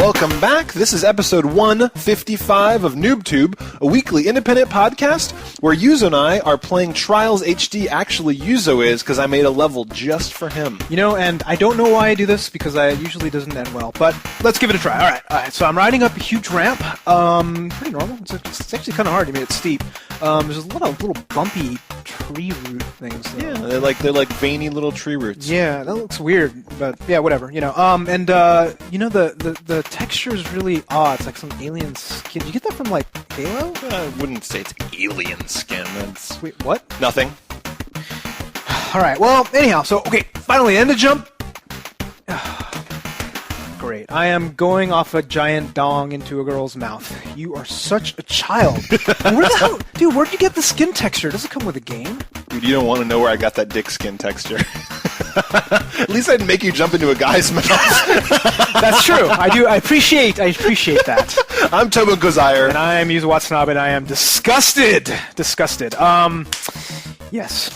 welcome back. This is episode 155 of NooBTooB, a weekly independent podcast where Yuzo and I are playing Trials HD. Actually, Yuzo is, because I made a level just for him. You know, and I don't know why I do this, because it usually doesn't end well, but let's give it a try. All right. So I'm riding up a huge ramp. Pretty normal. It's actually kind of hard. I mean, it's steep. There's a lot of little bumpy tree root things. Yeah, they're like veiny little tree roots. Yeah, that looks weird, but yeah, whatever. You know, the texture is really odd. It's like some alien skin. Did you get that from like Halo? I wouldn't say it's alien skin. That's Wait, what? nothing. All right. Well, anyhow, so okay, finally, end of jump. Great. I am going off a giant dong into a girl's mouth. You are such a child. Dude, where'd you get the skin texture? Does it come with a game? Dude, you don't want to know where I got that dick skin texture. At least I didn't make you jump into a guy's mouth. That's true. I do. I appreciate that. I'm Tobo Gozire. And I am Yuzo Watanabe, and I am disgusted. Yes.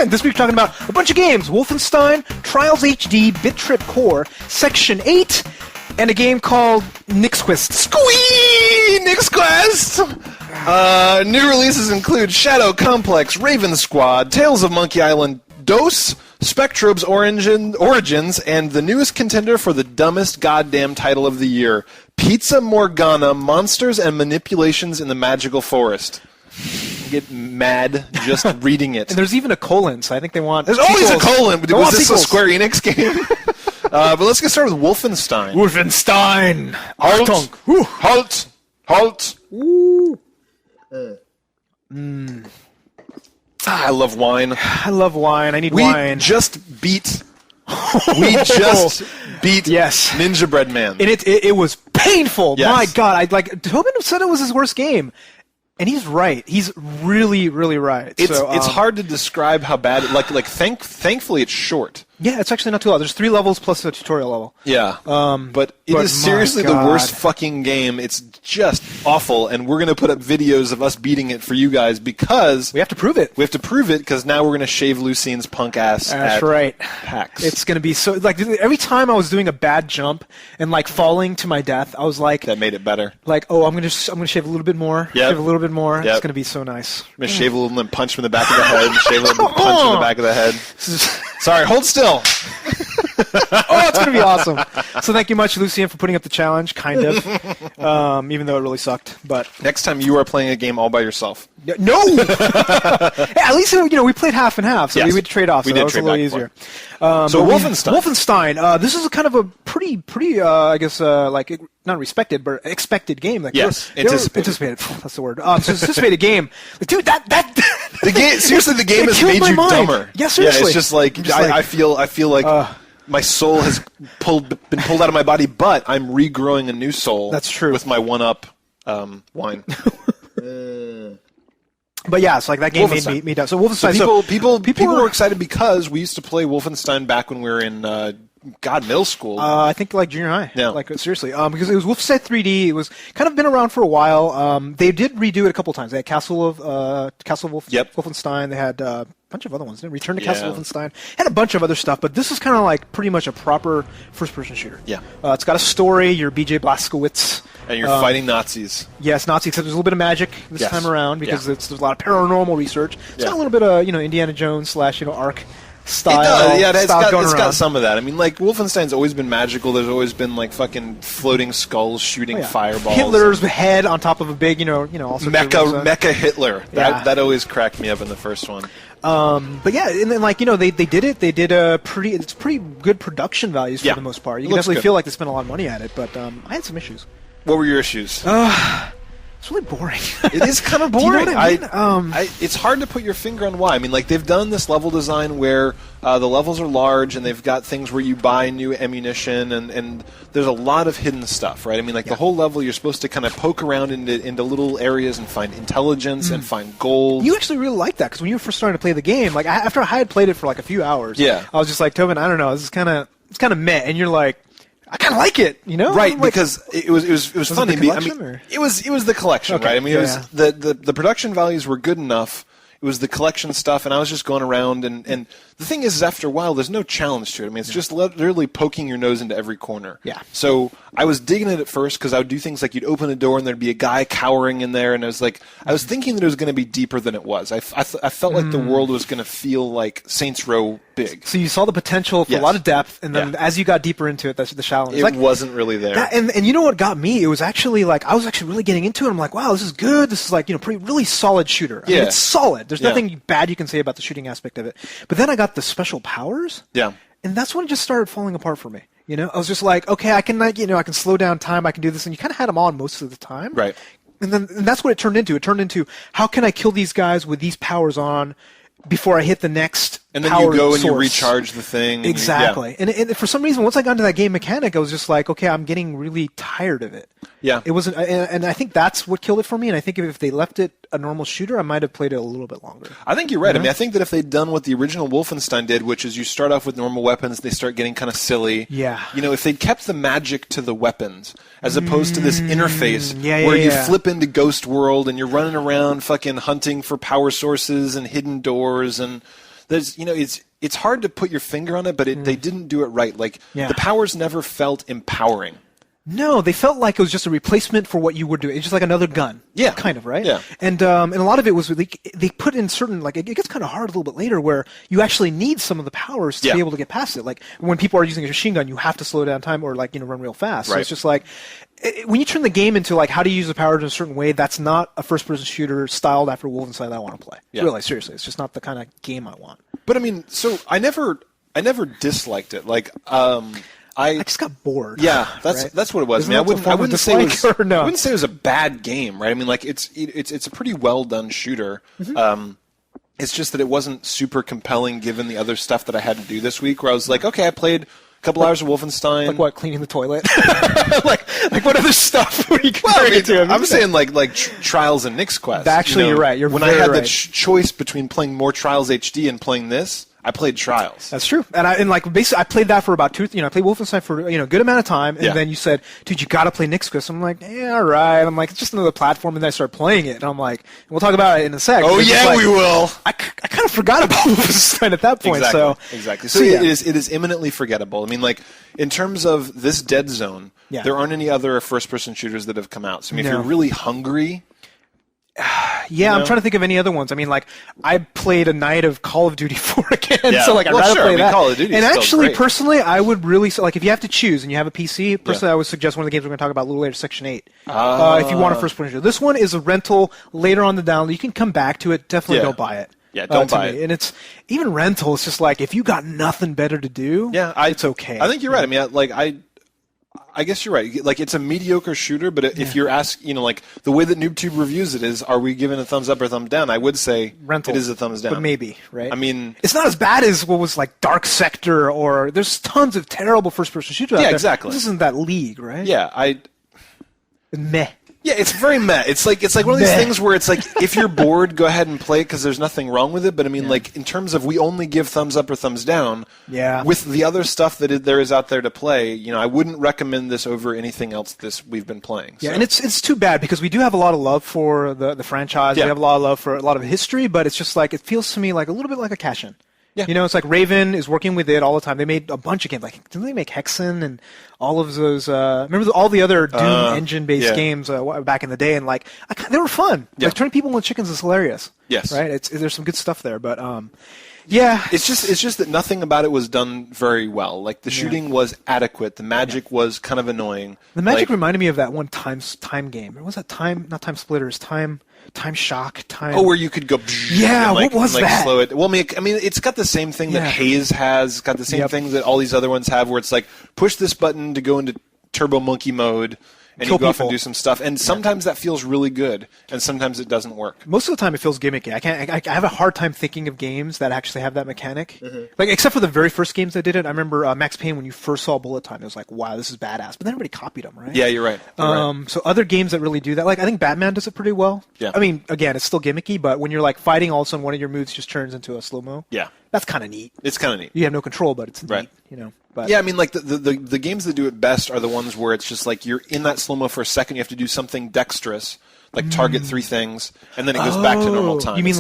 This week we're talking about a bunch of games. Wolfenstein, Trials HD, Bit Trip Core, Section 8, and a game called NyxQuest. Squee! NyxQuest! New releases include Shadow Complex, Raven Squad, Tales of Monkey Island, DOS, Spectrobes Origins, and the newest contender for the dumbest goddamn title of the year, Pizza Morgana, Monsters and Manipulations in the Magical Forest. Get mad just reading it. And there's even a colon, so I think they want... There's always a colon! Was this sequels. a Square Enix game? But let's get started with Wolfenstein. Wolfenstein! Halt! Halt! Ooh. I love wine. I love wine. I need wine. We just beat Yes. Ninja Bread Man. And it was painful. Yes. My God. Tobin said it was his worst game. And he's right. He's really, really right. It's hard to describe how bad. Thankfully, it's short. Yeah, it's actually not too long. There's 3 levels plus a tutorial level. Yeah. But it is seriously the worst fucking game. It's just awful, and we're gonna put up videos of us beating it for you guys because we have to prove it. We have to prove it because now we're gonna shave Lucine's punk ass. That's right. PAX. It's gonna be so every time I was doing a bad jump and falling to my death, I was like, that made it better. I'm gonna shave a little bit more. Yep. Shave a little bit more. Yep. It's gonna be so nice. I'm gonna shave a little and then punch him in the back of the head. And shave a little and punch him in the back of the head. Sorry, hold still. It's going to be awesome. So thank you much, Lucien, for putting up the challenge, kind of, even though it really sucked. But next time you are playing a game all by yourself. No! Hey, at least, we played half and half, so yes. we would trade off, so that was a little easier. So Wolfenstein. Wolfenstein, this is kind of a pretty I guess, not respected, but expected game. Anticipated. That's the word. Anticipated game. Dude, the game. Seriously, the game has made you dumber. Yeah, seriously. Yeah, it's just I feel like my soul has been pulled out of my body, but I'm regrowing a new soul. That's true. With my 1-up wine. But yeah, it's that game made me dumb. So Wolfenstein. So people were excited because we used to play Wolfenstein back when we were in middle school. I think junior high. Yeah. Seriously. Because it was Wolfenstein 3D. It was kind of been around for a while. They did redo it a couple times. They had Wolfenstein. They had a bunch of other ones. Return to Castle Wolfenstein. Had a bunch of other stuff, but this is kind of pretty much a proper first-person shooter. Yeah. It's got a story. You're B.J. Blazkowicz. And you're fighting Nazis. Yes, Nazis. Except there's a little bit of magic this time around because there's a lot of paranormal research. It's got a little bit of Indiana Jones / Ark style. It does. Yeah, it's got some of that. I mean, Wolfenstein's always been magical. There's always been fucking floating skulls shooting fireballs. Hitler's head on top of a big also Mecha Hitler. That always cracked me up in the first one. But yeah, and then they did it. They did it's pretty good production values for the most part. You can definitely feel like they spent a lot of money at it, but I had some issues. What were your issues? It's really boring. It is kind of boring. Do you know what I mean? It's hard to put your finger on why. I mean, they've done this level design where the levels are large and they've got things where you buy new ammunition and there's a lot of hidden stuff, right? I mean, the whole level you're supposed to kind of poke around into little areas and find intelligence and find gold. You actually really like that because when you were first starting to play the game, after I had played it for a few hours, I was just like, Tobin, I don't know, it's kind of meh, and you're like, I kind of like it, right? Because it was funny. It the collection, it was the collection, right? I mean, it was the production values were good enough it was the collection stuff, and I was just going around, and the thing is after a while, there's no challenge to it. I mean, it's just literally poking your nose into every corner. Yeah. So I was digging it at first because I would do things like you'd open a door and there'd be a guy cowering in there, and I was thinking that it was going to be deeper than it was. I felt like the world was going to feel like Saints Row big. So you saw the potential for a lot of depth, and then as you got deeper into it, that's the shallowness. It wasn't really there. And you know what got me? It was actually like I was actually really getting into it. I'm like, wow, this is good. This is like really solid shooter. I mean, it's solid. There's nothing bad you can say about the shooting aspect of it. But then I got the special powers. Yeah. And that's when it just started falling apart for me. I was just like, okay, I can I can slow down time. I can do this, and you kind of had them on most of the time. Right. And that's what it turned into. It turned into how can I kill these guys with these powers on before I hit the next and then power you go and source. You recharge the thing. Exactly. And for some reason, once I got into that game mechanic, I was just like, okay, I'm getting really tired of it. Yeah. It wasn't, and I think that's what killed it for me. And I think if they left it a normal shooter, I might have played it a little bit longer. I think you're right. I mean, I think that if they'd done what the original Wolfenstein did, which is you start off with normal weapons, they start getting kind of silly. Yeah. If they'd kept the magic to the weapons, as opposed to this interface where you flip into Ghost World and you're running around fucking hunting for power sources and hidden doors, and there's, it's hard to put your finger on it, but they didn't do it right. Like, the powers never felt empowering. No, they felt like it was just a replacement for what you were doing. It's just like another gun. Yeah. Kind of, right? Yeah. And a lot of it was, they put in certain, like, it gets kind of hard a little bit later where you actually need some of the powers to be able to get past it. Like, when people are using a machine gun, you have to slow down time or, like, run real fast. Right. So it's just like, when you turn the game into, like, how to use the powers in a certain way, that's not a first-person shooter styled after Wolfenstein that I want to play. Yeah. Really, seriously. It's just not the kind of game I want. But, I mean, so I never disliked it. Like, I just got bored. Yeah, that's what it was. I wouldn't say it was a bad game, right? I mean, like it's a pretty well done shooter. Mm-hmm. It's just that it wasn't super compelling given the other stuff that I had to do this week. Where I was like, okay, I played a couple hours of Wolfenstein. Like what? Cleaning the toilet? like what other stuff were you comparing it to? I'm saying like Trials and NyxQuest. Actually, you're right. When I had the choice between playing more Trials HD and playing this, I played Trials. That's true. And basically I played that for about I played Wolfenstein for a good amount of time, and then you said, dude, you got to play NyxQuest. I'm like, yeah, all right. I'm like, it's just another platform, and then I started playing it, and I'm like, we'll talk about it in a sec. Oh yeah, we will. I kind of forgot about Wolfenstein at that point. Exactly. So it is imminently forgettable. I mean, like in terms of this Dead Zone, there aren't any other first-person shooters that have come out. So I mean, if you're really hungry. Yeah, I'm trying to think of any other ones. I mean, like, I played a night of Call of Duty 4 again, so, like, I'd rather play that. Call of Duty and actually, great. Personally, I would really, like, if you have to choose and you have a PC, personally, I would suggest one of the games we're going to talk about a little later, Section 8. If you want a first-person shooter. This one is a rental later on the download. You can come back to it. Definitely don't buy it. Yeah, don't buy it. And it's, even rental, it's just like, if you got nothing better to do, it's okay. I think you're right. I mean, I guess you're right. Like, it's a mediocre shooter, but if you're asking, like, the way that NooBTooB reviews it is, are we giving a thumbs up or thumbs down? I would say rental, it is a thumbs down. But maybe, right? I mean, it's not as bad as what was like Dark Sector, or there's tons of terrible first-person shooters out there. Exactly. This isn't that league, right? Yeah, meh. Yeah, it's very meh. It's like one of these things where it's like, if you're bored, go ahead and play it because there's nothing wrong with it. But I mean, like, in terms of we only give thumbs up or thumbs down. Yeah. With the other stuff that there is out there to play, I wouldn't recommend this over anything else we've been playing. Yeah, and it's too bad because we do have a lot of love for the franchise. Yeah. We have a lot of love for a lot of history, but it's just like it feels to me like a little bit like a cash-in. Yeah. It's like Raven is working with it all the time. They made a bunch of games. Like, didn't they make Hexen and all of those? Remember all the other Doom engine-based games back in the day? And like, they were fun. Yeah. Like turning people into chickens is hilarious. Yes. Right. There's some good stuff there, but it's just that nothing about it was done very well. Like the shooting was adequate. The magic was kind of annoying. The magic reminded me of that one time game. What was that? Not Time Splitters. Time Shock, Oh, where you could go. Yeah, what was that? Slow it. Well, I mean, it's got the same thing that Haze has. It's got the same thing that all these other ones have, where it's like push this button to go into Turbo Monkey mode, and you go off and do some stuff. And sometimes that feels really good, and sometimes it doesn't work. Most of the time, it feels gimmicky. I have a hard time thinking of games that actually have that mechanic. Mm-hmm. Like, except for the very first games that did it. I remember Max Payne, when you first saw Bullet Time, it was like, wow, this is badass. But then everybody copied them, right? Yeah, you're right. So other games that really do that, like I think Batman does it pretty well. Yeah. I mean, again, it's still gimmicky, but when you're like fighting, all of a sudden one of your moves just turns into a slow-mo. Yeah. That's kind of neat. It's kind of neat. You have no control, but it's neat, But yeah, I mean, like the games that do it best are the ones where it's just like you're in that slow-mo for a second, you have to do something dexterous, like target 3 things, and then it goes back to normal time. You mean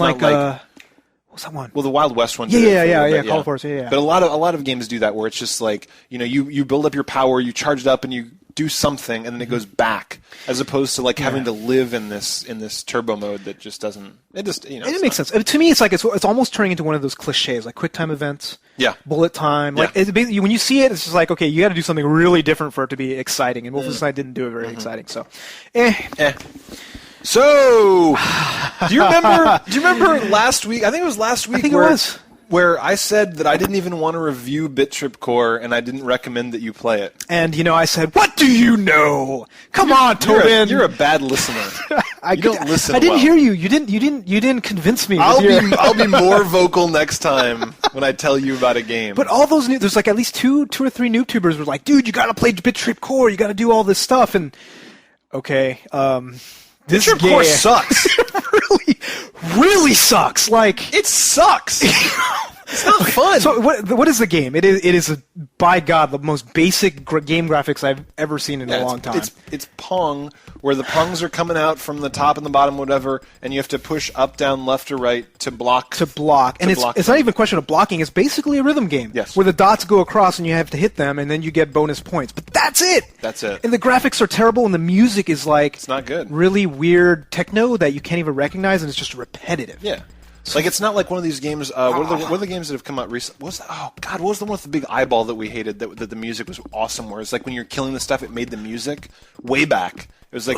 What's that one? Well, the Wild West one. Yeah, did it yeah, for a yeah, little yeah. bit, Call of Force, yeah. But a lot of games do that, where it's just like, you know, you build up your power, you charge it up, and you do something, and then it goes back, as opposed to like having to live in this turbo mode that just doesn't. It just, you know. And it makes sense. To me, it's like it's almost turning into one of those cliches, like quick time events. Yeah. Bullet time. Yeah. Like it's basically, when you see it, it's just like, okay, you got to do something really different for it to be exciting. And Wolfenstein didn't do it very exciting. So, So, do you remember last week? I think it was last week. I think it was. Where I said that I didn't even want to review Bit Trip Core, and I didn't recommend that you play it. And I said, "What do you know? Come on, Tobin. You're a bad listener. You don't listen. I didn't well. hear you. You didn't convince me. I'll be more vocal next time when I tell you about a game. But all those there's like at least two or three NooBToobers were like, "Dude, you got to play Bit Trip Core. You got to do all this stuff." And okay, Bit Trip Core sucks. really sucks. Like, it sucks. It's not fun. So what is the game? It is by God, the most basic game graphics I've ever seen in a long time. It's Pong, where the Pongs are coming out from the top and the bottom, whatever, and you have to push up, down, left, or right to block. And it's not even a question of blocking. It's basically a rhythm game. Yes. Where the dots go across and you have to hit them, and then you get bonus points. But that's it. That's it. And the graphics are terrible, and the music is like it's not good. Really weird techno that you can't even recognize, and it's just repetitive. Yeah. Like, it's not like one of these games. What are the games that have come out recently? What was the one with the big eyeball that we hated? That the music was awesome. Where it's like when you're killing the stuff, it made the music way back. It was like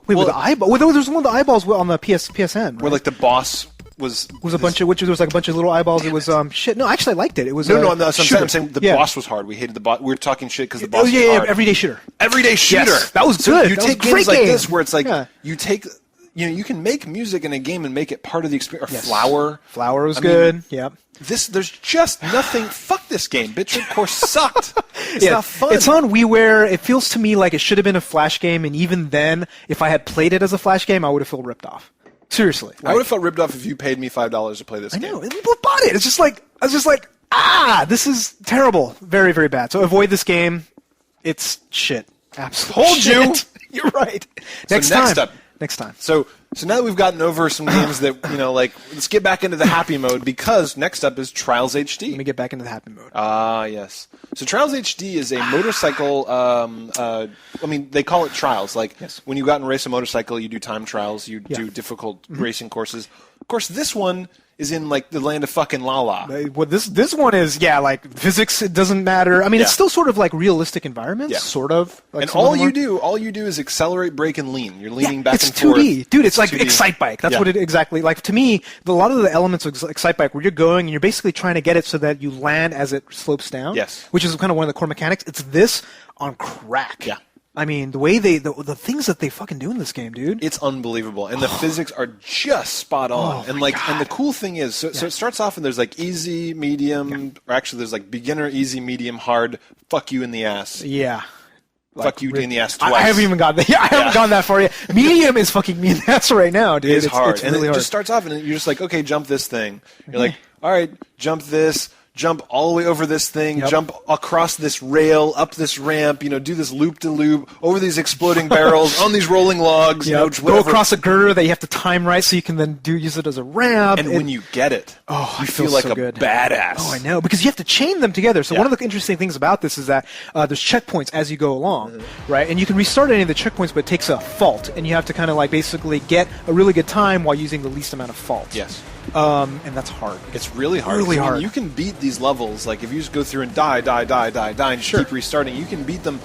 with the eyeball. Well, there was one of the eyeballs on the PSN, right? Where like the boss was a bunch of like a bunch of little eyeballs. It was shit. No, actually, I liked it. It was no. I'm saying the boss was hard. We hated the boss. We were talking shit because the boss. was hard. Everyday shooter. Everyday shooter. Yes, that was good. You that take was a great games like game. this where it's like you take. You can make music in a game and make it part of the experience. Or Flower was good. Yep. There's just nothing. Fuck this game. Bit Trip Core sucked. It's not fun. It's on Wiiware. It feels to me like it should have been a Flash game, and even then, if I had played it as a Flash game, I would have felt ripped off. Seriously. I would have felt ripped off if you paid me $5 to play this game. I know. People bought it. It's just like, I was just like, this is terrible. Very, very bad. So avoid this game. It's shit. Absolutely. Told you. You're right. Next time. So now that we've gotten over some games that, like, let's get back into the happy mode, because next up is Trials HD. Let me get back into the happy mode. Yes. So Trials HD is a motorcycle, they call it trials. Like, when you go out and race a motorcycle, you do time trials, you do difficult racing courses. Of course, this one is in, like, the land of fucking la-la. Well, this one is, like, physics, it doesn't matter. I mean, it's still sort of like realistic environments, sort of. Like, and all you do is accelerate, brake, and lean. You're leaning back and forth. It's 2D. Dude, it's like 2D. Excitebike. That's what it exactly, like, to me, a lot of the elements of Excitebike, where you're going and you're basically trying to get it so that you land as it slopes down. Yes. Which is kind of one of the core mechanics. It's this on crack. Yeah. I mean, the way the things that they fucking do in this game, dude. It's unbelievable, and the physics are just spot on. And the cool thing is, so it starts off and there's like easy, medium, or actually there's like beginner, easy, medium, hard. Fuck you in the ass. Yeah. Fuck you in the ass twice. I haven't even got that. I haven't gone that far yet. Medium is fucking me in the ass right now, dude. It's hard, it's and really it hard. just starts off, and you're just like, okay, jump this thing. You're like, all right, jump this. Jump all the way over this thing, jump across this rail, up this ramp, do this loop-de-loop, over these exploding barrels, on these rolling logs, go across a girder that you have to time right so you can then use it as a ramp. And when you get it, you feel like a badass. Oh, I know, because you have to chain them together. So one of the interesting things about this is that there's checkpoints as you go along, right? And you can restart any of the checkpoints, but it takes a fault, and you have to kind of like basically get a really good time while using the least amount of faults. Yes. And that's hard. It's really hard. Really hard. I mean, you can beat these levels, like if you just go through and die, and keep restarting, you can beat them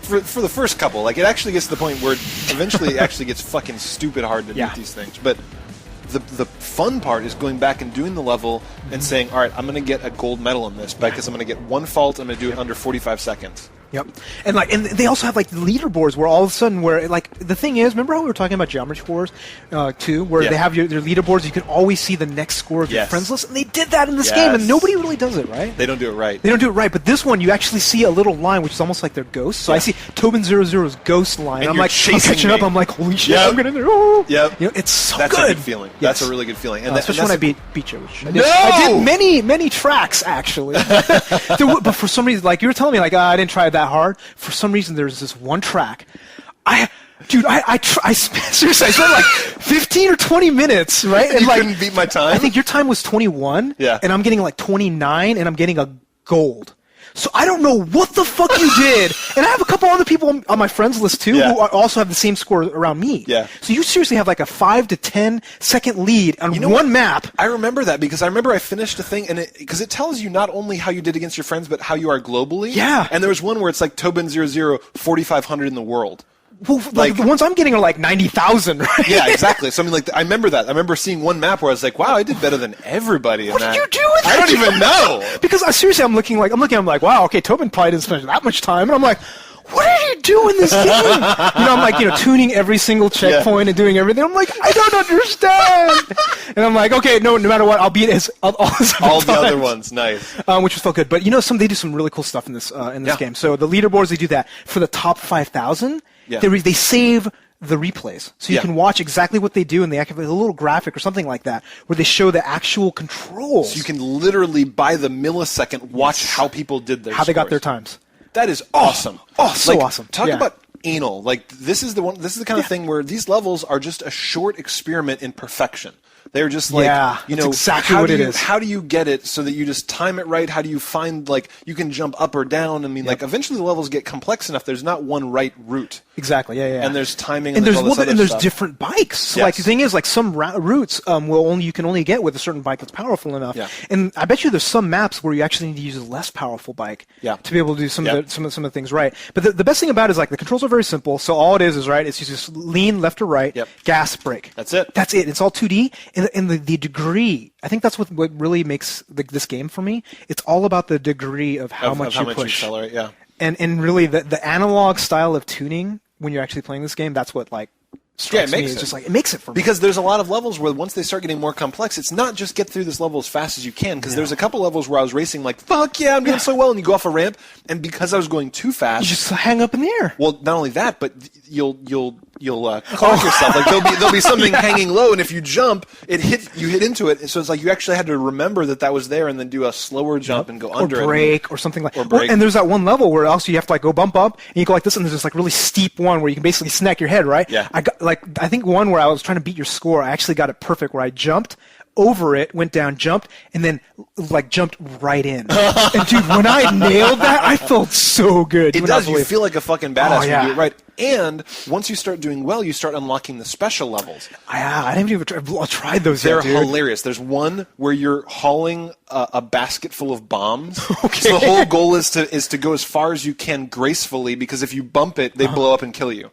for the first couple. Like, it actually gets to the point where eventually it actually gets fucking stupid hard to beat these things. But the fun part is going back and doing the level and saying, all right, I'm going to get a gold medal in this because I'm going to get one fault, I'm going to do it under 45 seconds. Yep. And they also have like the leaderboards where all of a sudden the thing is, remember how we were talking about Geometry Wars 2, where they have their leaderboards, you can always see the next score of your friends list, and they did that in this game, and nobody really does it, right? They don't do it right. They don't do it right, but this one you actually see a little line which is almost like their ghost. So I see Tobin 00's ghost line. And I'm catching up. I'm like, holy shit! I'm gonna. Yep. It's so That's good. a good feeling. Yes. That's a really good feeling. And especially when I beat you. Which I did. No! I did many tracks actually, but for some reason, like you were telling me, like I didn't try it that hard. For some reason, there's this one track. Dude, seriously, I spent like 15 or 20 minutes, right? And you like, couldn't beat my time? I think your time was 21, Yeah. and I'm getting like 29, and I'm getting a gold. So I don't know what the fuck you did. And I have a couple other people on my friends list too who also have the same score around me. Yeah. So you seriously have like a 5 to 10 second lead on one what? map. I remember that because I remember I finished a thing, and because it tells you not only how you did against your friends, but how you are globally. Yeah. And there was one where it's like Tobin00, 4,500 in the world. Well, like the ones I'm getting are like 90,000, right? Yeah, exactly. So I mean, like, I remember that. I remember seeing one map where I was like, "Wow, I did better than everybody in What that." did you do with that? I don't even know. Because seriously, I'm looking, I'm like, wow, okay, Tobin probably didn't spend that much time, and I'm like, what did you do in this game? I'm like, tuning every single checkpoint and doing everything. I'm like, I don't understand. And I'm like, okay, no matter what, I'll beat all the other ones, nice. Which was felt good. But they do some really cool stuff in this game. So the leaderboards, they do that for the top 5,000. Yeah. They save the replays, so you can watch exactly what they do, and they activate a little graphic or something like that, where they show the actual controls. So you can literally, by the millisecond, watch how people did their how they got scores. their times. That is awesome. So awesome. Talk about anal. Like, this is the kind of thing where these levels are just a short experiment in perfection. They're just like, that's exactly what it is. How do you get it so that you just time it right? How do you find, like, you can jump up or down? I mean, like, eventually the levels get complex enough. There's not one right route. Exactly, yeah. And there's timing and there's all this other there's stuff. different bikes. So, like, the thing is, like, some routes you can only get with a certain bike that's powerful enough. Yeah. And I bet you there's some maps where you actually need to use a less powerful bike to be able to do some of the things right. But the best thing about it is, like, the controls are very simple. So all it is right, it's you just lean left or right, gas, brake. That's it. That's it. It's all 2D. And the degree, I think that's what really makes this game for me. It's all about the degree of how much you push. You accelerate, And really, the analog style of tuning when you're actually playing this game, that's what strikes me. It's just like, it makes it for me. Because there's a lot of levels where once they start getting more complex, it's not just get through this level as fast as you can. Because there's a couple levels where I was racing like, fuck yeah, I'm doing so well, and you go off a ramp, and because I was going too fast, you just hang up in the air. Well, not only that, but you'll clock yourself. Like there'll be something hanging low, and if you jump, you hit into it. So it's like you actually had to remember that was there, and then do a slower jump and go under or brake or something like. Or brake. And there's that one level where also you have to like go bump up, and you go like this, and there's this like really steep one where you can basically snack your head, right? Yeah. I think one where I was trying to beat your score, I actually got it perfect where I jumped over it, went down, jumped, and then like jumped right in. And dude, when I nailed that, I felt so good. It does. You feel like a fucking badass when you do it right. And once you start doing well, you start unlocking the special levels. I didn't even tried those They're yet, dude. hilarious. There's one where you're hauling a basket full of bombs. Okay. So the whole goal is to go as far as you can gracefully, because if you bump it, they blow up and kill you.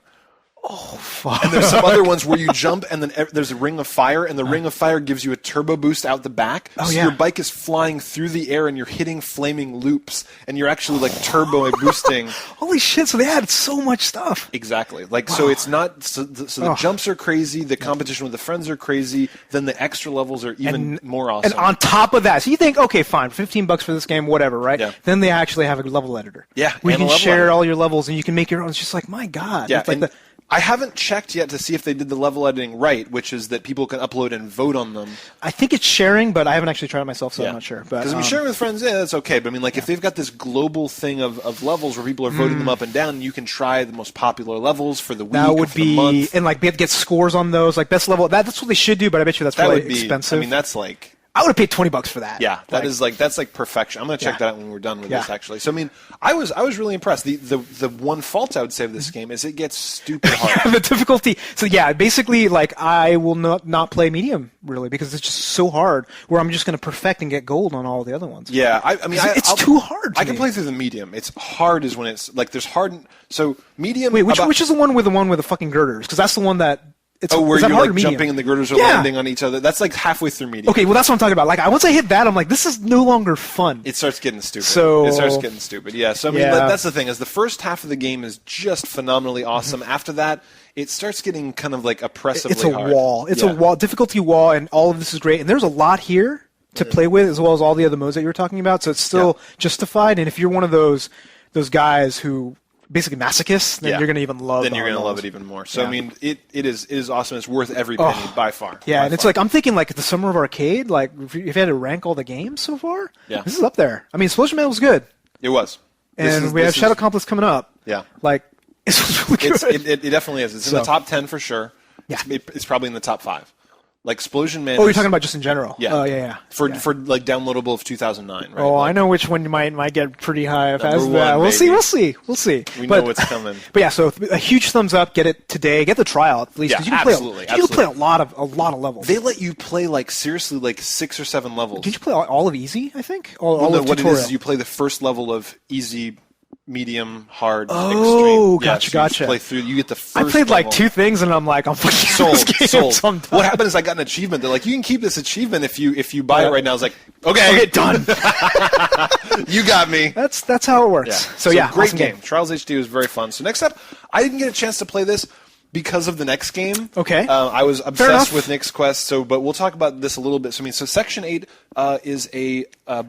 Oh, fuck. And there's some other ones where you jump and then there's a ring of fire, and the ring of fire gives you a turbo boost out the back. So your bike is flying through the air and you're hitting flaming loops, and you're actually like turbo boosting. Holy shit, so they added so much stuff. Exactly. Like, so it's not, so the jumps are crazy, the competition with the friends are crazy, then the extra levels are even more awesome. And on top of that, so you think, okay, fine, $15 for this game, whatever, right? Yeah. Then they actually have a level editor. Yeah. Where you can share editor. all your levels and you can make your own. It's just like, my God. Yeah. It's like I haven't checked yet to see if they did the level editing right, which is that people can upload and vote on them. I think it's sharing, but I haven't actually tried it myself, so I'm not sure. Because if you're sharing with friends, that's okay. But I mean, like, if they've got this global thing of levels where people are voting them up and down, you can try the most popular levels for the week, that would or for the month. And like get scores on those, like best level. That's what they should do, but I bet you that's really expensive. I mean, that's like. I would have paid $20 for that. Yeah, that's like perfection. I'm gonna check that out when we're done with this. Actually, so I mean, I was really impressed. The one fault I would say of this game is it gets stupid hard. The difficulty. So yeah, basically, like I will not play medium really because it's just so hard. Where I'm just gonna perfect and get gold on all the other ones. Yeah, I mean, it's too hard. I can play through the medium. It's hard is when it's like there's hard. So medium. Wait, which is the one with the fucking girders? Because that's the one that. Where you're like jumping and the girders are landing on each other. That's like halfway through medium. Okay, well that's what I'm talking about. Like once I hit that, I'm like, this is no longer fun. It starts getting stupid. Yeah. So I mean, that's the thing is the first half of the game is just phenomenally awesome. After that, it starts getting kind of like oppressively hard. Wall. It's a wall, difficulty wall, and all of this is great. And there's a lot here to play with, as well as all the other modes that you were talking about. So it's still justified. And if you're one of those guys who basically masochists, then you're going to even love it. Then you're going to love it even more. So I mean, it is awesome. It's worth every penny by far. Yeah, and it's like I'm thinking like the Summer of Arcade. Like if you had to rank all the games so far, this is up there. I mean, Explosion Man was good. It was. And we have Shadow Complex coming up. Yeah. Like It's really good. It definitely is. It's in the top 10 for sure. Yeah. It's probably in the top 5. Like Explosion Man. Oh, you're talking about just in general? Yeah. Oh, yeah. For like downloadable of 2009, right? Oh, like, I know which one might get pretty high as Number that. one, We'll baby. see. We know what's coming. But yeah, so a huge thumbs up. Get it today. Get the trial at least. Yeah, 'cause you can absolutely. You can play a lot of levels. They let you play like seriously like 6 or 7 levels. Did you play all of easy? I think. All no, of what tutorial. it is you play the first level of easy, medium, hard, Oh, extreme. Yeah, so gotcha. You play through. You get the first. I played like level. 2 things, and I'm like, I'm fucking sold. What happened is I got an achievement. They're like, you can keep this achievement if you buy it right now. I was like, okay, done. You got me. That's how it works. Yeah. So yeah, great awesome game. Trials HD was very fun. So next up, I didn't get a chance to play this because of the next game. Okay. I was enough. obsessed with NyxQuest. But we'll talk about this a little bit. So Section 8 is a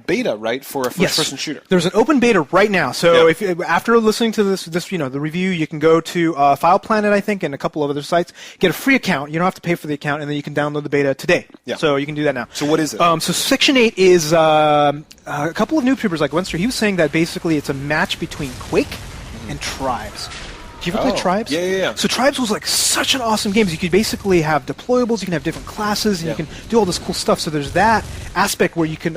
beta, right, for a first-person shooter. There's an open beta right now. So Yep. if after listening to this the review, you can go to File Planet, I think, and a couple of other sites, get a free account. You don't have to pay for the account, and then you can download the beta today. Yeah. So you can do that now. So what is it? So Section 8 is a couple of NooBToobers like Wenster. He was saying that basically it's a match between Quake and Tribes. Did you ever play Tribes? Yeah. So Tribes was like such an awesome game. You could basically have deployables, you can have different classes, and you can do all this cool stuff. So there's that aspect where you can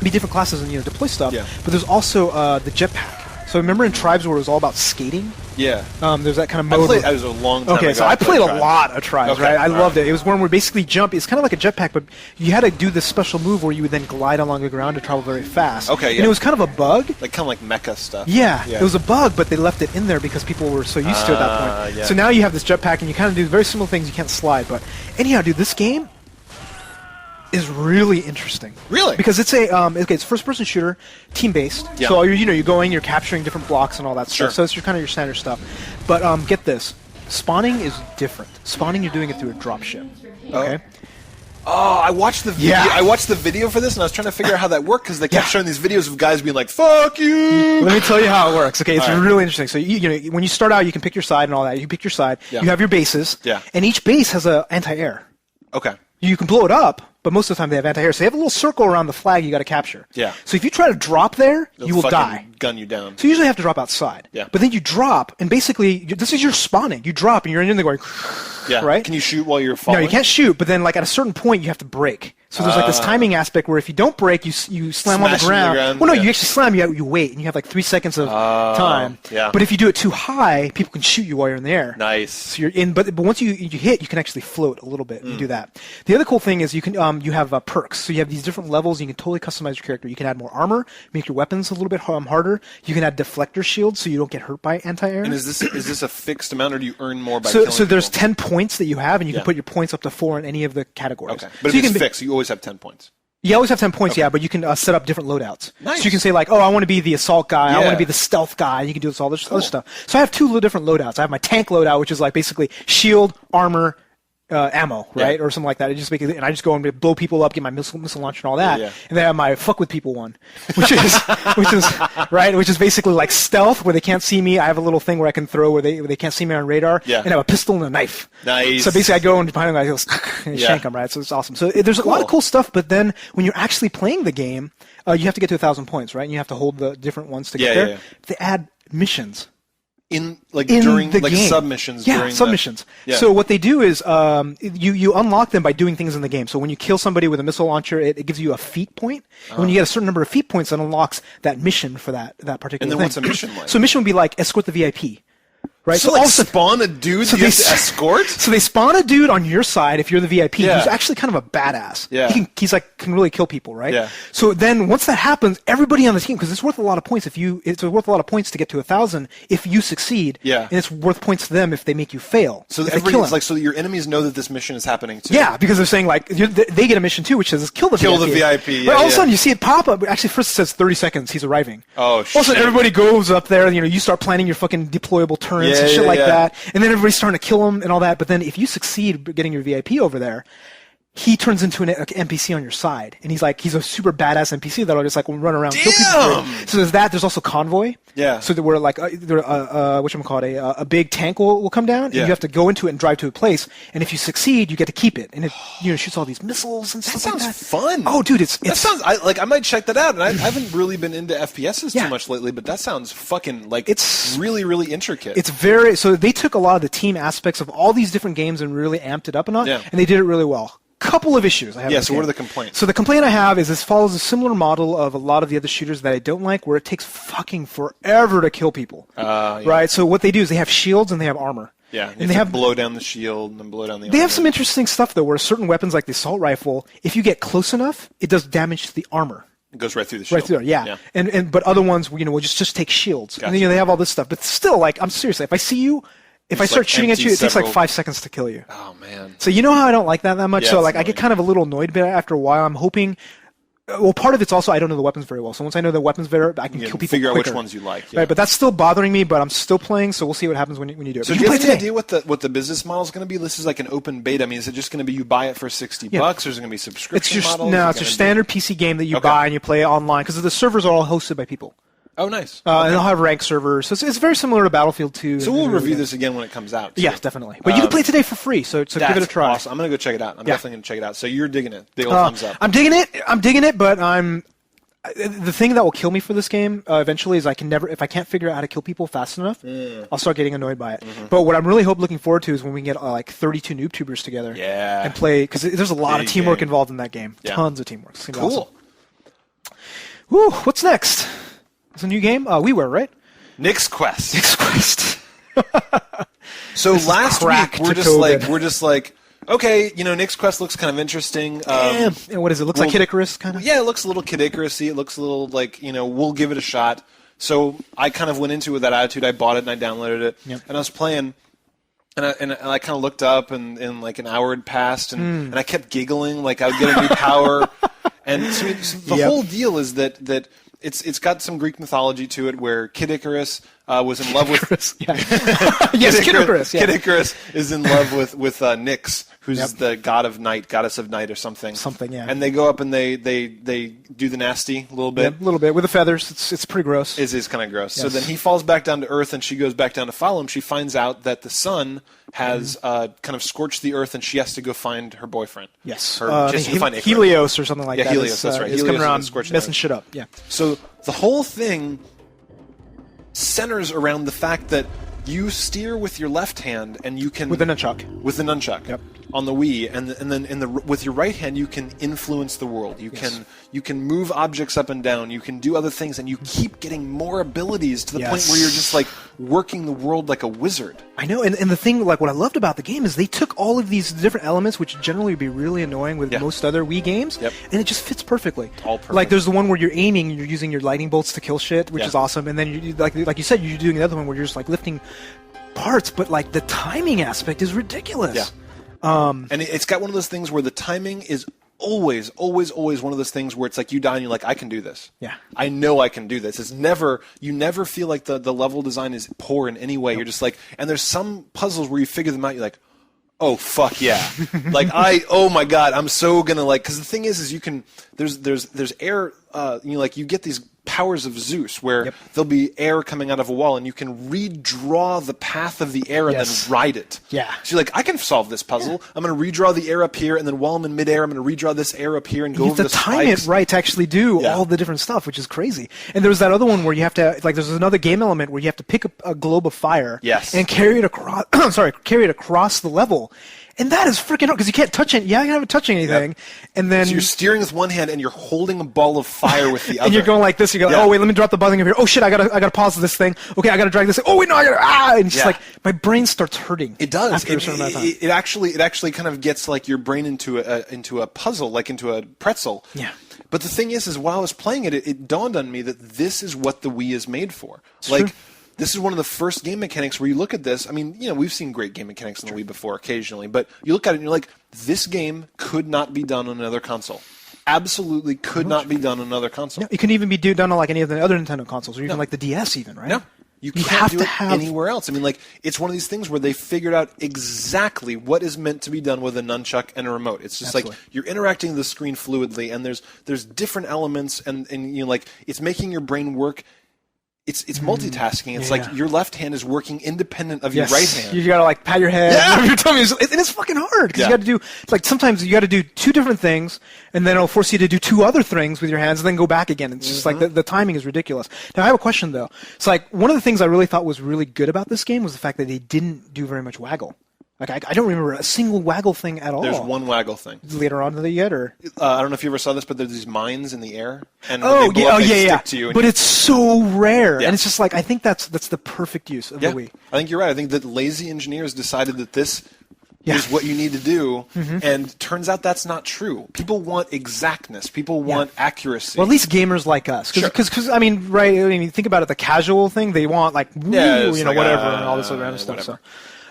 be different classes and deploy stuff. Yeah. But there's also the jetpack. So remember in Tribes where it was all about skating? Yeah. There's that kind of mode. That was a long time ago. Okay, so I played a lot of Tribes, Okay, right? I all loved right. it. It was one where basically jump. It's kind of like a jetpack, but you had to do this special move where you would then glide along the ground to travel very fast. Okay, yeah. And it was kind of a bug. Like kind of like mecha stuff. Yeah, it was a bug, but they left it in there because people were so used to it at that point. Yeah. So now you have this jetpack, and you kind of do very similar things. You can't slide, but anyhow, dude, this game is really interesting. Really? Because it's it's first-person shooter, team-based. Yeah. So you're going, you're capturing different blocks and all that Sure. stuff. So it's kind of your standard stuff. But get this, spawning is different. Spawning, you're doing it through a dropship. Okay. Oh, I watched the video. Yeah. I watched the video for this, and I was trying to figure out how that worked because they kept showing these videos of guys being like, "Fuck you." Let me tell you how it works. Okay, it's All right. really interesting. So when you start out, you can pick your side and all that. You pick your side. Yeah. You have your bases. Yeah. And each base has a anti-air. Okay. You can blow it up, but most of the time they have anti-air. So they have a little circle around the flag you got to capture. Yeah. So if you try to drop there, you will Fucking die. Gun you down. So you usually have to drop outside. Yeah. But then you drop, and basically this is your spawning. You drop, and you're in there going, Yeah. right? Can you shoot while you're falling? No, you can't shoot. But then, like at a certain point, you have to break. So there's like this timing aspect where if you don't break, you slam on the Smash into the ground. ground, Well, no, yeah. you actually slam. You wait, and you have like 3 seconds of time. yeah. But if you do it too high, people can shoot you while you're in the air. Nice. So you're in, but once you hit, you can actually float a little bit and do that. The other cool thing is you can you have perks. So you have these different levels. You can totally customize your character. You can add more armor, make your weapons a little bit harder. You can add deflector shields so you don't get hurt by anti-air. And is this a fixed amount, or do you earn more by so killing so there's people? 10 points that you have, and you Yeah. can put your points up to 4 in any of the categories. Okay. But so if you it's can fixed, you always have 10 points. You always have 10 points, yeah, but you can set up different loadouts. Nice. So you can say like, oh, I want to be the assault guy, I Yeah. want to be the stealth guy, and you can do all this other stuff. So I have 2 different loadouts. I have my tank loadout, which is like basically shield, armor, ammo, right, Yeah. or something like that. And I just go and blow people up, get my missile launcher and all that. Yeah. And then I have my fuck with people one, which is basically like stealth where they can't see me. I have a little thing where I can throw where they can't see me on radar. Yeah. And I have a pistol and a knife. Nice. So basically, I go and behind them, I go and Yeah. shank them, right? So it's awesome. So there's a lot of cool stuff, but then when you're actually playing the game, you have to get to 1,000 points, right? And you have to hold the different ones to get there. Yeah. They add missions. In In the like game. submissions. Yeah, during submissions. Yeah. So what they do is you unlock them by doing things in the game. So when you kill somebody with a missile launcher, it gives you a feat point. And when you get a certain number of feat points, it unlocks that mission for that particular And then thing. what's a mission like? So a mission would be like escort the VIP. Right? So like also- spawn a dude so you have they- to escort? So they spawn a dude on your side if you're the VIP Yeah. who's actually kind of a badass. Yeah. Can really kill people, right? Yeah. So then once that happens, everybody on the team, because it's worth a lot of points it's worth a lot of points to get to 1,000 if you succeed. Yeah. And it's worth points to them if they make you fail. So if they kill everybody's him. like, so your enemies know that this mission is happening too. Yeah, because they're saying like they get a mission too, which says kill the Kill VIP. the VIP, But yeah, all of a yeah. sudden you see it pop up. Actually, first it says 30 seconds. He's arriving. Oh, All of a sudden shit. everybody goes up there. You start planning your fucking deployable turrets Yeah, and shit yeah, like yeah. that, and then everybody's starting to kill him and all that. But then if you succeed getting your VIP over there, he turns into an NPC on your side, and he's a super badass NPC that'll just like run around, kill people. So there's that. There's also Convoy. Yeah. So that we're like, whatchamacallit, a big tank will come down, and you have to go into it and drive to a place, and if you succeed, you get to keep it, and it shoots all these missiles and stuff like that. That sounds fun. Oh, dude, that sounds I might check that out. And I haven't really been into FPSs too much lately, but that sounds fucking like it's really, really intricate. It's very so they took a lot of the team aspects of all these different games and really amped it up and they did it really well. Couple of issues I have. Yeah, so what are the complaints? So the complaint I have is this follows a similar model of a lot of the other shooters that I don't like, where it takes fucking forever to kill people. Right? So what they do is they have shields and they have armor. Yeah, and they have blow down the shield and then blow down the armor. They have some interesting stuff, though, where certain weapons like the assault rifle, if you get close enough, it does damage to the armor. It goes right through the shield. Right through there, yeah. But other ones, will just take shields. Gotcha. And they have all this stuff. But still, like, I'm seriously, if I see you, if I start shooting at you, it takes like 5 seconds to kill you. Oh, man. So you know how I don't like that much? Yeah, so like I get kind of a little annoyed after a while. I'm hoping... Well, part of it's also I don't know the weapons very well. So once I know the weapons better, I can kill people figure quicker. out which ones you like. Right, but that's still bothering me, but I'm still playing, so we'll see what happens when you do it. So do you have any idea what the business model is going to be? This is like an open beta. I mean, is it just going to be you buy it for $60, or is it going to be subscription model? No, it's your standard PC game that you buy and you play online, because the servers are all hosted by people. Oh, nice. And they'll have ranked servers. So it's very similar to Battlefield 2. So we'll review this again when it comes out. Yeah, definitely. But you can play it today for free, so give it a try. Awesome. I'm going to go check it out. I'm definitely going to check it out. So you're digging it. Big old thumbs up. I'm digging it, but the thing that will kill me for this game eventually is if I can't figure out how to kill people fast enough, I'll start getting annoyed by it. But what I'm really looking forward to is when we get like 32 NooBToobers together and play, because there's a lot of teamwork involved in that game. Yeah. Tons of teamwork. It's gonna be awesome. Woo, what's next? It's a new game? WiiWare, right? NyxQuest. So last week we're just like, okay, NyxQuest looks kind of interesting. And what is it? Looks like Kid Icarus, kind of? Yeah, it looks a little Kid Icarus-y. It looks a little like, we'll give it a shot. So I kind of went into it with that attitude. I bought it and I downloaded it. Yep. And I was playing, and I kind of looked up, and like an hour had passed, and I kept giggling like I would get a new power. And so the whole deal is that it's got some Greek mythology to it, where Kid Icarus was in love with yes, Kid Icarus. Yeah. Kid Icarus is in love with Nyx, who's the goddess of night or something. Something, yeah. And they go up and they do the nasty a little bit. Yeah, a little bit with the feathers. It's pretty gross. It is kind of gross. Yes. So then he falls back down to Earth, and she goes back down to follow him. She finds out that the sun has kind of scorched the Earth, and she has to go find her boyfriend. Yes, Helios or something like that. Yeah, Helios. That's right. He's coming around messing Earth. Shit up. Yeah. So the whole thing centers around the fact that you steer with your left hand, and you can with the nunchuck. Yep. On the Wii, and then with your right hand you can influence the world. You can move objects up and down. You can do other things, and you keep getting more abilities to the point where you're just like working the world like a wizard. I know, and the thing, like what I loved about the game is they took all of these different elements, which generally would be really annoying with most other Wii games, and it just fits perfectly. All perfect. Like there's the one where you're aiming, you're using your lightning bolts to kill shit, which is awesome, and then you, like you said, you're doing the other one where you're just like lifting parts, but like the timing aspect is ridiculous. Yeah. And it's got one of those things where the timing is always one of those things where it's like you die and you're like, I can do this. Yeah. I know I can do this. You never feel like the level design is poor in any way. You're just like, and there's some puzzles where you figure them out, you're like, oh fuck yeah. Like oh my god, I'm so gonna like, because the thing is you can, there's air, you get these powers of Zeus where there'll be air coming out of a wall, and you can redraw the path of the air and then ride it. Yeah. So you're like, I can solve this puzzle. Yeah. I'm going to redraw the air up here, and then while I'm in midair, I'm going to redraw this air up here and go over the spikes. You have to time it right to actually do all the different stuff, which is crazy. And there was that other one where you have to, like, there's another game element where you have to pick up a globe of fire and carry it across, across the level. And that is freaking hard because you can't touch it. Yeah, you haven't touching anything. Yep. And then so you're steering with one hand and you're holding a ball of fire with the other. And you're going like this. You go, oh wait, let me drop the button over here. Oh shit, I gotta pause this thing. Okay, I gotta drag this. Oh wait, no, I gotta And it's just like my brain starts hurting. It does. After a certain amount of time. It actually kind of gets like your brain into a puzzle, like into a pretzel. Yeah. But the thing is while I was playing it, it dawned on me that this is what the Wii is made for. It's like. True. This is one of the first game mechanics where you look at this. I mean, we've seen great game mechanics on the Wii before occasionally, but you look at it and you're like, this game could not be done on another console. Absolutely could not be done on another console. No, it couldn't even be done on like any of the other Nintendo consoles, or even like the DS even, right? No. You can't have do to it have anywhere else. I mean, like, it's one of these things where they figured out exactly what is meant to be done with a nunchuck and a remote. It's just Absolutely. like you're interacting with the screen fluidly, and there's different elements, and you know, like, it's making your brain work. It's multitasking. It's like your left hand is working independent of your right hand. You gotta like pat your head. Yeah. Your tummy and it's fucking hard because you got to do. It's like sometimes you got to do two different things, and then it'll force you to do two other things with your hands, and then go back again. It's just like the timing is ridiculous. Now I have a question though. It's like one of the things I really thought was really good about this game was the fact that they didn't do very much waggle. Like I don't remember a single waggle thing at all. There's one waggle thing. Later on yet, or I don't know if you ever saw this, but there's these mines in the air, and oh when they blow up, they stick to you. But it's so rare, Yeah. and it's just like I think that's the perfect use of the Wii. I think you're right. I think that lazy engineers decided that this is what you need to do, and turns out that's not true. People want exactness. People want accuracy. Well, at least gamers like us, because I mean, right? I mean, think about it. The casual thing, they want like whatever, and all this other kind of stuff. So.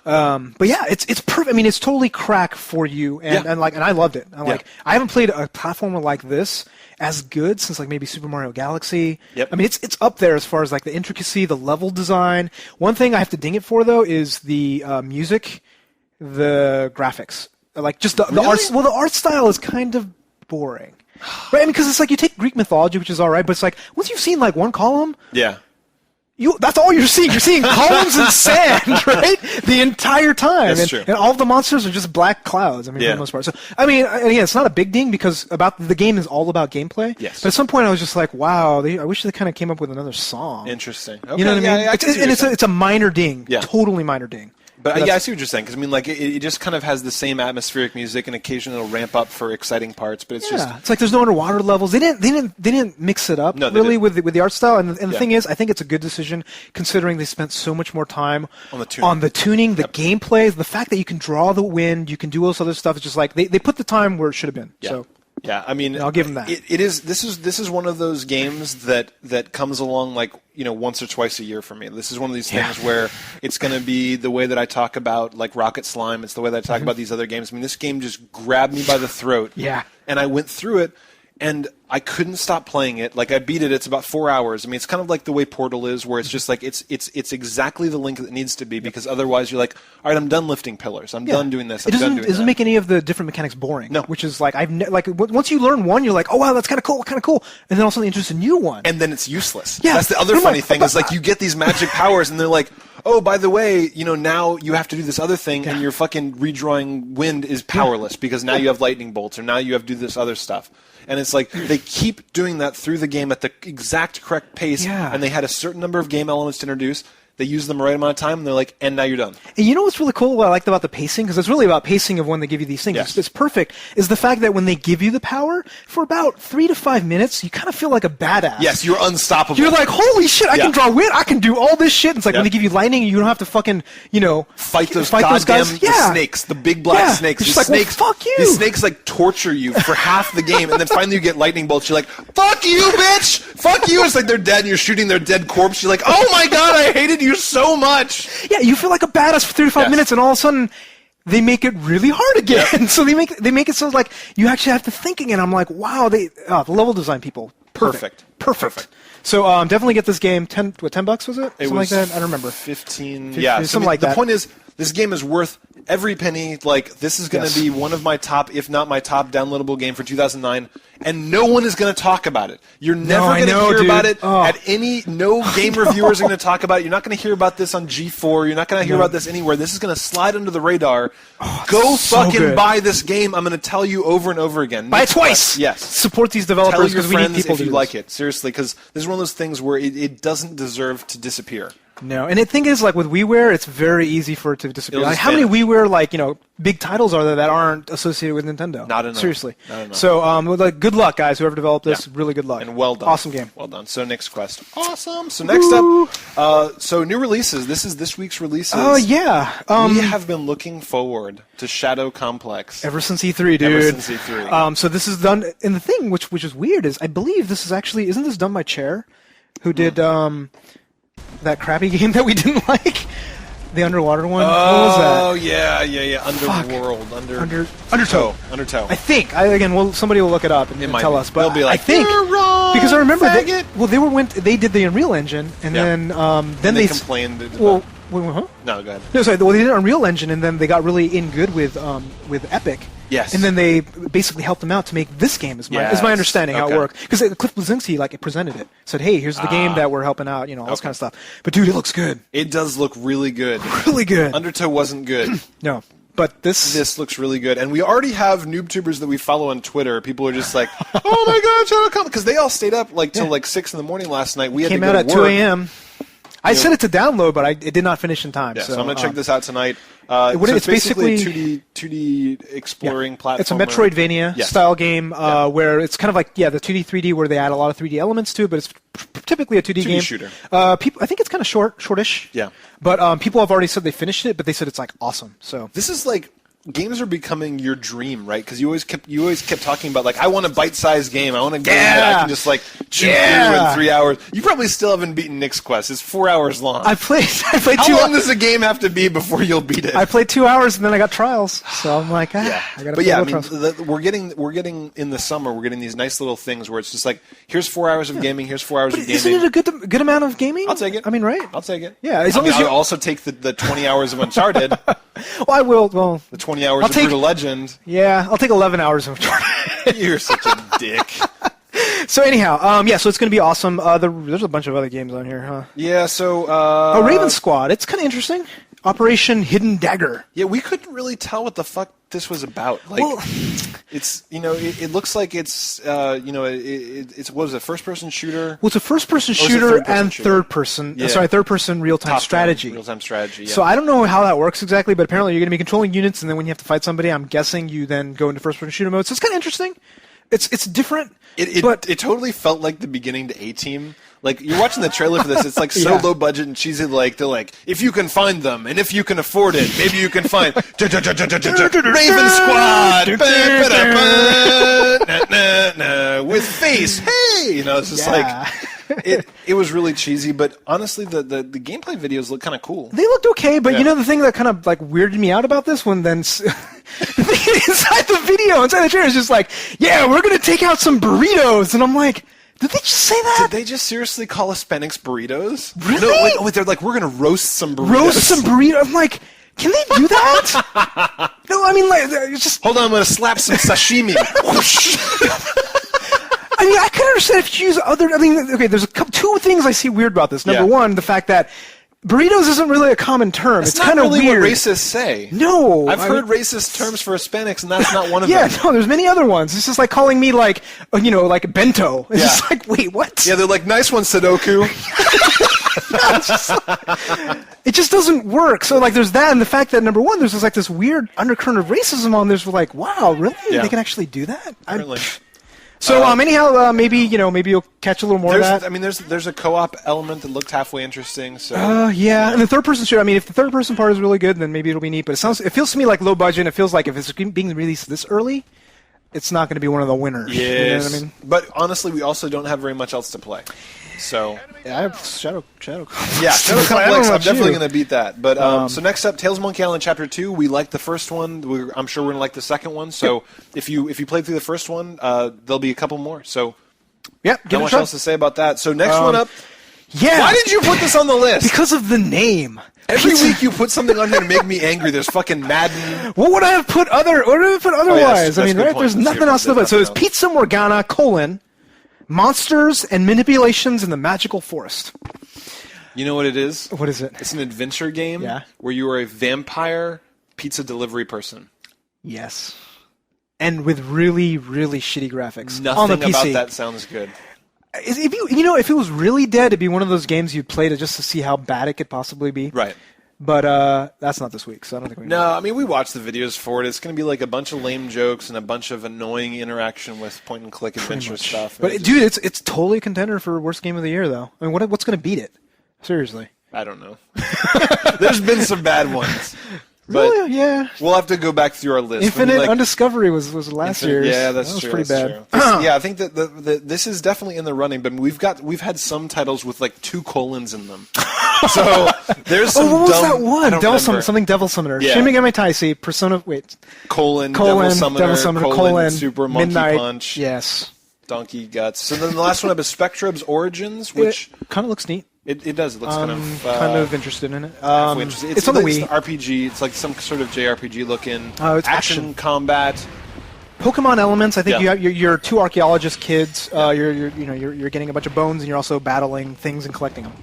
But yeah, it's perfect. I mean, it's totally crack for you, and I loved it. Like, I haven't played a platformer like this as good since like maybe Super Mario Galaxy. Yep. I mean, it's up there as far as like the intricacy, the level design. One thing I have to ding it for though is the music, the graphics, like just the art. Well, the art style is kind of boring, right? I mean, because it's like you take Greek mythology, which is all right, but it's like once you've seen like one column, that's all you're seeing. You're seeing columns and sand, right? The entire time. That's true. And all of the monsters are just black clouds, I mean, for the most part. So, I mean, again, it's not a big ding because the game is all about gameplay. Yes. But at some point I was just like, wow, I wish they kind of came up with another song. Interesting. Okay. You know what I mean? It's a minor ding. Yeah. Totally minor ding. But I see what you're saying, because I mean, like, it just kind of has the same atmospheric music, and occasionally it'll ramp up for exciting parts. But it's just it's like there's no underwater levels. They didn't mix it up really with the art style. And the thing is, I think it's a good decision considering they spent so much more time on the tuning, the gameplay, the fact that you can draw the wind, you can do all this other stuff. It's just like they put the time where it should have been. Yeah. So. Yeah, I mean, I'll give them that. This is one of those games that comes along like, you know, once or twice a year for me. This is one of these things where it's going to be the way that I talk about like Rocket Slime. It's the way that I talk about these other games. I mean, this game just grabbed me by the throat. Yeah. And I went through it, and I couldn't stop playing it. Like, I beat it. It's about 4 hours. I mean, it's kind of like the way Portal is, where it's just like it's exactly the length it needs to be, because otherwise you're like, all right, I'm done lifting pillars. I'm done doing this. It doesn't make any of the different mechanics boring. No. Which is like once you learn one, you're like, oh wow, that's kind of cool, and then all of a sudden you introduce a new one, and then it's useless. Yeah. That's the other funny thing is like you get these magic powers, and they're like, oh, by the way, you know, now you have to do this other thing, and your fucking redrawing wind is powerless because now you have lightning bolts, or now you have to do this other stuff. And it's like they keep doing that through the game at the exact correct pace, and they had a certain number of game elements to introduce. They use them the right amount of time, and they're like, and now you're done. And you know what's really cool, what I liked about the pacing, because it's really about pacing of when they give you these things. Yes. It's perfect, is the fact that when they give you the power, for about 3 to 5 minutes, you kind of feel like a badass. Yes, you're unstoppable. You're like, holy shit, I can draw wind, I can do all this shit. It's like when they give you lightning, you don't have to fucking, you know, fight those guys. The snakes, the big black snakes. It's just like, snakes, well, fuck you. The snakes like torture you for half the game, and then finally you get lightning bolts. You're like, fuck you, bitch! Fuck you! It's like they're dead, and you're shooting their dead corpse. You're like, oh my god, I hated you so much. Yeah, you feel like a badass for 3 to 5 minutes, and all of a sudden they make it really hard again. Yep. So they make it so like you actually have to think again. I'm like, wow, the level design people, perfect. So definitely get this game. $10 was it? Something like that. I don't remember. 15. 15 yeah, something like that. The point is, this game is worth every penny. Like, this is going to be one of my top, if not my top, downloadable game for 2009. And no one is going to talk about it. You're never going to hear about it at any. No game reviewers are going to talk about it. You're not going to hear about this on G4. You're not going to hear about this anywhere. This is going to slide under the radar. Go fucking buy this game. I'm going to tell you over and over again. Buy it twice. Yes. Support these developers because we need people if you like it. Seriously, because this is one of those things where it doesn't deserve to disappear. No, and the thing is, like with Wiiware, it's very easy for it to disappear. Like, how many Wiiware, like, you know, big titles are there that aren't associated with Nintendo? Not enough. Seriously. Not enough. So, good luck, guys. Whoever developed this, really good luck. And well done. Awesome game. Well done. So, NyxQuest. Awesome. So, next up, so new releases. This is this week's releases. Oh, yeah. We have been looking forward to Shadow Complex. Ever since E3, dude. Ever since E3. So, this is done, and the thing which is weird is, I believe this is actually, isn't this done by Chair, who did, that crappy game that we didn't like? The underwater one. What was that? Oh yeah. Underworld, Undertow. Undertow. I think. Somebody will look it up and tell us. But they'll be like, I think you're wrong, because I remember faggot. they did the Unreal Engine and then they complained. Well, huh? No, go ahead. No, sorry. Well, they did Unreal Engine and then they got really good with Epic. Yes. And then they basically helped them out to make this game, is my understanding how it worked. Because Cliff Bleszinski presented it. Said, hey, here's the game that we're helping out, all this kind of stuff. But dude, it looks good. It does look really good. Really good. Undertow wasn't good. No. But this looks really good. And we already have NooBToobers that we follow on Twitter. People are just like, oh my god, Shadow Complex. Because they all stayed up till 6 in the morning last night. We came had to out go at to work. 2 a.m. I set it to download, but it did not finish in time. Yeah, so I'm going to check this out tonight. It's basically a 2D exploring platformer. It's a Metroidvania style game where it's kind of like, the 2D, 3D, where they add a lot of 3D elements to it, but it's typically a 2D game. Shooter. I think it's kind of shortish. Yeah. But people have already said they finished it, but they said it's awesome. So this is games are becoming your dream, right? Because you always kept talking about I want a bite-sized game. I want a game that I can just chew through in 3 hours. You probably still haven't beaten NyxQuest. It's 4 hours long. I played. How long does a game have to be before you'll beat it? I played 2 hours and then I got trials. So I'm like, I gotta. But we're getting in the summer. We're getting these nice little things where it's just here's 4 hours of gaming. Here's 4 hours of gaming. Isn't it a good amount of gaming? I'll take it. I mean, right? I'll take it. Yeah, I'll also take the 20 hours of Uncharted. Well, I will. Well, the 20 hours of Brutal Legend. Yeah, I'll take 11 hours of Uncharted. You're such a dick. So anyhow, so it's going to be awesome. There's a bunch of other games on here, huh? Yeah, so... Raven Squad. It's kind of interesting. Operation Hidden Dagger. Yeah, we couldn't really tell what the fuck this was about. It's it looks like it's it's what is it, first-person shooter? Well, it's a first-person shooter and third-person. Yeah. Third-person real-time strategy. Real-time strategy. Yeah. So I don't know how that works exactly, but apparently you're going to be controlling units, and then when you have to fight somebody, I'm guessing you then go into first-person shooter mode. So it's kind of interesting. It's different. It totally felt like the beginning to A-Team. You're watching the trailer for this, it's so low budget and cheesy. They're like, if you can find them and if you can afford it, maybe you can find Raven Squad with face. Hey, it's just it was really cheesy. But honestly, the gameplay videos look kind of cool. They looked okay, but the thing that kind of weirded me out about this one, then the thing inside the trailer is just we're gonna take out some burritos, and I'm like. Did they just say that? Did they just seriously call Hispanics burritos? Really? No, they're like, we're going to roast some burritos. Roast some burritos? I'm like, can they do that? No, I mean, just... Hold on, I'm going to slap some sashimi. I mean, I can understand if you use other... there's two things I see weird about this. Number one, the fact that burritos isn't really a common term. It's kind of really weird. What racists say. No. I've heard racist terms for Hispanics, and that's not one of them. Yeah, no, there's many other ones. It's just like calling me bento. It's just like, wait, what? Yeah, they're like, nice one, Sudoku. It just doesn't work. So there's that, and the fact that number one, there's this weird undercurrent of racism on this. We're like, wow, really? Yeah. They can actually do that? Apparently. So anyhow, maybe you'll catch a little more of that. I mean, there's a co-op element that looked halfway interesting. So and the third person shooter. I mean, if the third person part is really good, then maybe it'll be neat. But it feels to me like low budget. It feels like if it's being released this early, it's not going to be one of the winners. Yes. You know what I mean? But honestly, we also don't have very much else to play. So I have Shadow Complex. Yeah, Shadow Complex. I'm definitely going to beat that. But so next up, Tales of Monkey Island Chapter 2. We liked the first one. I'm sure we're going to like the second one. So if you played through the first one, there'll be a couple more. So not much else to say about that. So next one up. Yeah. Why did you put this on the list? Because of the name. Every week you put something on here to make me angry. There's fucking Madden. What would I have put otherwise? That's I mean, right? There's nothing else to put. So it's Pizza Morgana, Monsters and Manipulations in the Magical Forest. You know what it is? What is it? It's an adventure game where you are a vampire pizza delivery person. Yes. And with really, really shitty graphics. Nothing on the PC. about that sounds good. If it was really dead, it'd be one of those games you'd play just to see how bad it could possibly be. Right. But that's not this week, so I don't think we know. No, I mean, we watched the videos for it. It's going to be like a bunch of lame jokes and a bunch of annoying interaction with point-and-click adventure stuff. But, dude, it's totally a contender for worst game of the year, though. I mean, what's going to beat it? Seriously. I don't know. There's been some bad ones. But really? Yeah. We'll have to go back through our list. Infinite Undiscovery was last year's. Yeah, that's that true. Was pretty bad. Yeah, I think that this is definitely in the running, but we've had some titles with 2 colons in them. So there's some what was dumb, that I one? don't Devil remember. something Devil Summoner. Yeah. Shin Megami Tensei, Persona. Wait. Devil Summoner, colon, Super Monkey Midnight. Punch, Yes. Donkey Guts. So then the last one I have is Spectrobes Origins, which kind of looks neat. it does. It looks kind of interested in it. interesting. It's on the like Wii. RPG. It's like some sort of JRPG looking. Oh, it's action combat. Pokemon elements. I think Yeah. you're two archaeologist kids. You're getting a bunch of bones, and you're also battling things and collecting them.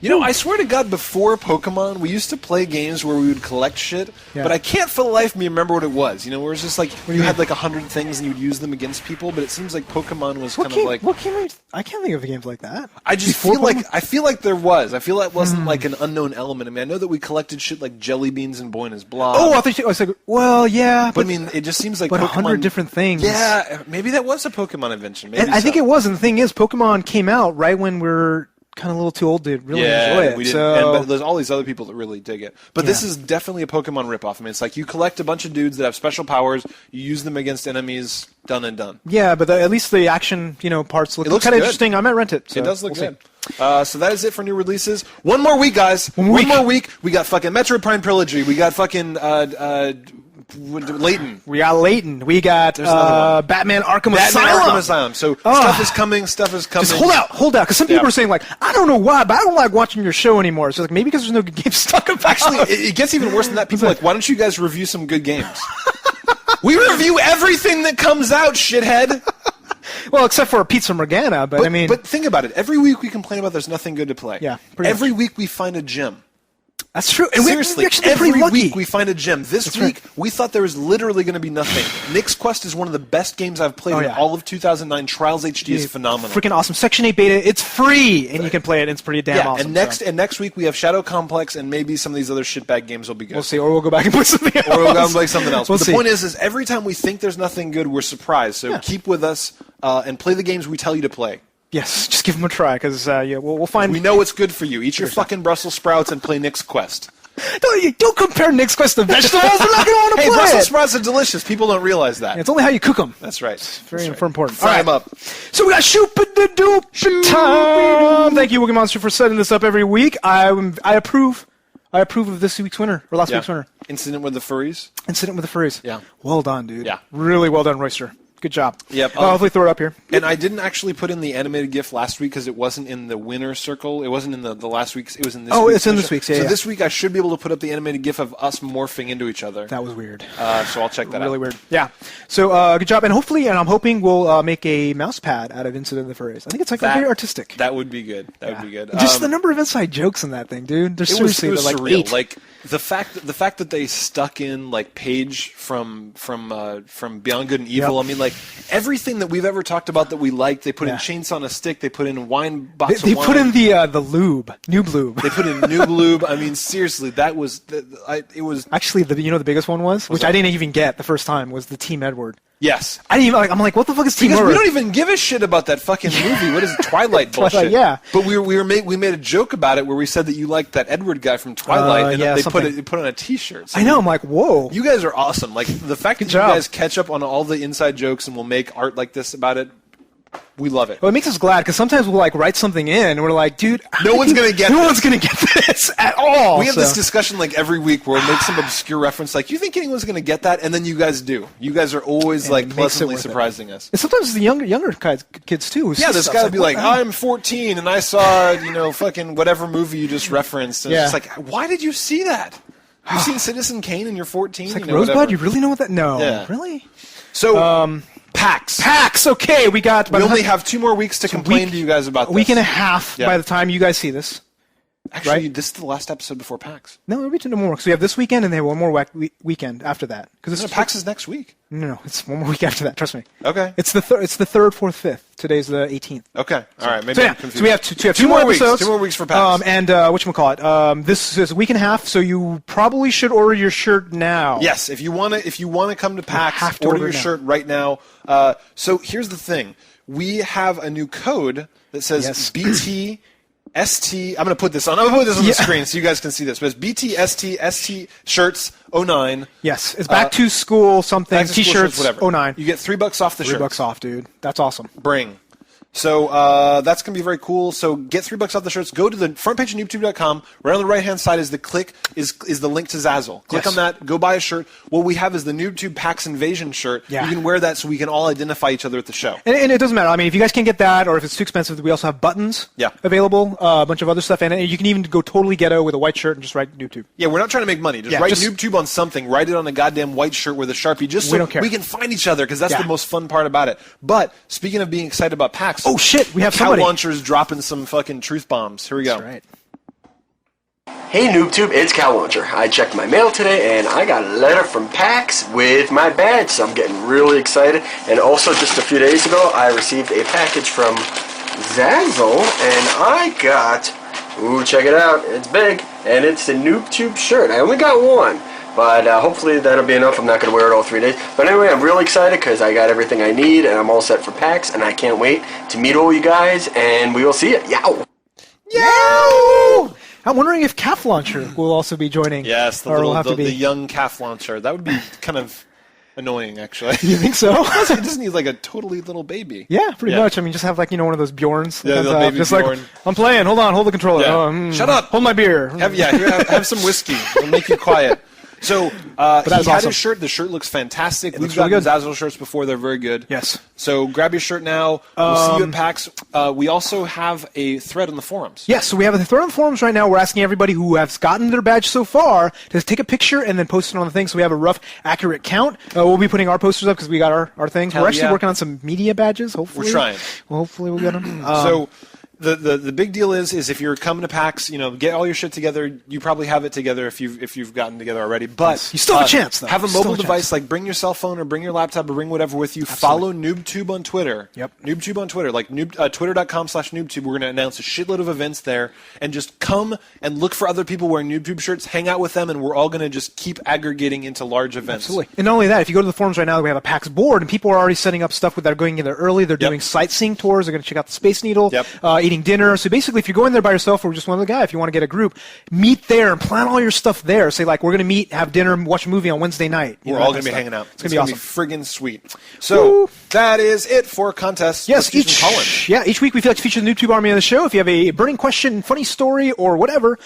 You know, I swear to God, before Pokemon, we used to play games where we would collect shit, Yeah. but I can't for the life of me remember what it was. You know, where it's just like do you you had mean? like 100 things and you'd use them against people, but it seems like Pokemon was kind of like. What game? I can't think of games like that. I just Before feel like there was. I feel like it wasn't like an unknown element. I mean, I know that we collected shit like jelly beans and Boyna's Blob. Oh, I thought I was like, well, yeah, but I mean, it just seems like but Pokemon. 100 different things. Yeah, maybe that was a Pokemon invention. Maybe And I think it was. And the thing is, Pokemon came out right when we're kind of a little too old to really enjoy it. We didn't, but there's all these other people that really dig it. But this is definitely a Pokemon ripoff. I mean, it's like you collect a bunch of dudes that have special powers, you use them against enemies, done and done. Yeah, but at least the action, parts look It looks kind of good. interesting. I might rent it. So It does look we'll good. see. So that is it for new releases. One more week, guys. One more week. We got fucking Metroid Prime Trilogy. We got fucking Layton. We got Layton. We got another one. Batman Arkham Batman Asylum. Arkham Asylum. So stuff is coming. Stuff is coming. Just hold out. Because some people are saying, like, I don't know why, but I don't like watching your show anymore. So, like, maybe because there's no good games to talk about. Actually, it gets even worse than that. People are like, why don't you guys review some good games? We review everything that comes out, shithead. Well, except for Pizza Morgana, but I mean... But think about it. Every week we complain about there's nothing good to play. Yeah, pretty Every week we find a gem. That's true. And Seriously, we actually been every pretty lucky. week we find a gem. This week we thought there was literally going to be nothing. NyxQuest is one of the best games I've played in all of 2009. Trials HD is phenomenal. Freaking awesome. Section 8 beta, it's free, and you can play it, and it's pretty damn awesome. And next week we have Shadow Complex, and maybe some of these other shitbag games will be good. We'll see, or we'll go back and play something else. Or we'll go and play something else. We'll But see. the point is every time we think there's nothing good, we're surprised. So keep with us and play the games we tell you to play. Yes, just give them a try, because we'll find... We know it's good for you. Eat your fucking Brussels sprouts and play NyxQuest. Don't compare NyxQuest to vegetables. They're not going to want to Hey, play Brussels it. sprouts are delicious. People don't realize that. It's only how you cook them. That's right. Very important. Fry them up. So we got Shoop-a-da-doop time. Thank you, Wookie Monster, for setting this up every week. I approve. I approve of this week's winner, or last week's winner. Incident with the furries. Incident with the Furries. Yeah. Well done, dude. Yeah. Really well done, Royster. Good job. Yep. I'll hopefully throw it up here. And I didn't actually put in the animated GIF last week because it wasn't in the winner circle. It wasn't in the last week's. It was in this week's. Oh, it's in this week's, yeah. So yeah. this week I should be able to put up the animated GIF of us morphing into each other. That was weird. So I'll check that out. Really weird. Yeah. So good job. And hopefully, and I'm hoping we'll make a mouse pad out of Incident of the Furries. I think it's like very artistic. That would be good. That would be good. Just the number of inside jokes in that thing, dude. There's seriously it was like surreal. 8. Like the fact that they stuck in like Paige from Beyond Good and Evil. Yep. I mean, like everything that we've ever talked about that we liked. They put in Chainsaw on a Stick. They put in wine box. They of wine. put in the lube, noob lube. They put in NooBTooB. I mean, seriously, that was it was Actually, the biggest one was, which I didn't even get the first time, was the Team Edward. yes. I didn't even I'm like, what the fuck is Team Because Edward? we don't even give a shit about that fucking movie. What is it, Twilight bullshit? yeah. But we made a joke about it where we said that you liked that Edward guy from Twilight, and yeah, they something. put on a T-shirt. So I know. I'm like, whoa. you guys are awesome. Like the fact that you job. guys catch up on all the inside jokes and will make art like this about it. We love it. Well, it makes us glad because sometimes we'll like write something in and we're like, dude, No one's gonna get no this. one's gonna get this at all. We have this discussion like every week where we'll make some obscure reference like, you think anyone's going to get that? And then you guys do. You guys are always like it makes it pleasantly worth it. surprising us. And sometimes the younger kids too. Yeah, this guy would be like, I'm 14 and I saw, fucking whatever movie you just referenced. And it's just like, why did you see that? You've seen Citizen Kane and you're 14? It's like, whatever. Rosebud, you really know what that? No. Yeah. Really? So, PAX. PAX, okay, we got... We only have 2 more weeks to complain to you guys about A week this. and a half by the time you guys see this. Actually, this is the last episode before PAX. No, it'll be 2 more. So we have this weekend and then one more weekend after that. Because PAX is next week. No, it's one more week after that. Trust me. Okay. It's the 3rd, 4th, 5th. Today's the 18th. Okay. All right. Maybe So, I'm yeah, confused. so we have two more weeks. episodes. 2 more weeks for PAX. And whatchamacallit? This is a week and a half, so you probably should order your shirt now. Yes, if you want to come to PAX, have to order order your now. shirt right now. So here's the thing: we have a new code that says Yes. BTST. I'm going to put this on. I'm going to put this on the screen so you guys can see this. But it's BTST shirts 09. Yes, it's back to school something. Back to school T-shirts shirts, whatever. 09. You get $3 off the shirt. $3 off, dude. That's awesome. Bring. So that's going to be very cool. So get $3 off the shirts. Go to the front page of NooBTooB.com. Right on the right-hand side is the link to Zazzle. Click on that. Go buy a shirt. What we have is the NooBTooB PAX Invasion shirt. Yeah. You can wear that so we can all identify each other at the show. And it doesn't matter. I mean, if you guys can't get that, or if it's too expensive, we also have buttons available, a bunch of other stuff. And you can even go totally ghetto with a white shirt and just write NooBTooB. Yeah, we're not trying to make money. Just write NooBTooB on something. Write it on a goddamn white shirt with a Sharpie, just so we can find each other, because that's the most fun part about it. But speaking of being excited about PAX, oh shit, we have Cow Launcher's dropping some fucking truth bombs. Here we go. That's right. Hey NooBTooB, it's Cow Launcher. I checked my mail today and I got a letter from PAX with my badge, so I'm getting really excited. And also just a few days ago, I received a package from Zazzle and I got, ooh, check it out, it's big, and it's a NooBTooB shirt. I only got one, but hopefully that'll be enough. I'm not going to wear it all 3 days. But anyway, I'm really excited because I got everything I need and I'm all set for PAX, and I can't wait to meet all you guys, and we will see you. Yow! Yow! I'm wondering if Calf Launcher will also be joining. Yes, the young Calf Launcher. That would be kind of annoying, actually. You think so? He doesn't need like a totally little baby. Yeah, pretty much. I mean, just have like, one of those Bjorns. Yeah, the baby just Bjorn. like, I'm playing. Hold the controller. Yeah. Shut up. Hold my beer. Have some whiskey. It'll make you quiet. So he had awesome. his shirt. The shirt looks fantastic. We've really gotten good. Zazzle shirts before. They're very good. Yes. So grab your shirt now. We'll see you at PAX. We also have a thread on the forums. Yes, so we have a thread on the forums right now. We're asking everybody who has gotten their badge so far to take a picture and then post it on the thing so we have a rough, accurate count. We'll be putting our posters up because we got our things. We're actually working on some media badges, hopefully. We're trying. Well, hopefully we'll get them. So the big deal is if you're coming to PAX, get all your shit together. You probably have it together if you've gotten together already. But you still have a chance, though. Have a mobile device, like bring your cell phone or bring your laptop or bring whatever with you. Follow NooBTooB on Twitter. Yep. NooBTooB on Twitter, like twitter.com/NooBTooB. We're going to announce a shitload of events there, and just come and look for other people wearing NooBTooB shirts, hang out with them, and we're all going to just keep aggregating into large events. Absolutely. And not only that, if you go to the forums right now, we have a PAX board, and people are already setting up stuff that are going in there early. They're doing sightseeing tours. They're going to check out the Space Needle, eating dinner. So basically, if you're going there by yourself or just one other guy, if you want to get a group, meet there and plan all your stuff there. Say, like, we're going to meet, have dinner, and watch a movie on Wednesday night. We're all going to be hanging out. It's going to be awesome. Friggin' sweet. So that is it for contests. Yes, each week we feel like to feature the NooBTooB Army on the show. If you have a burning question, funny story, or whatever,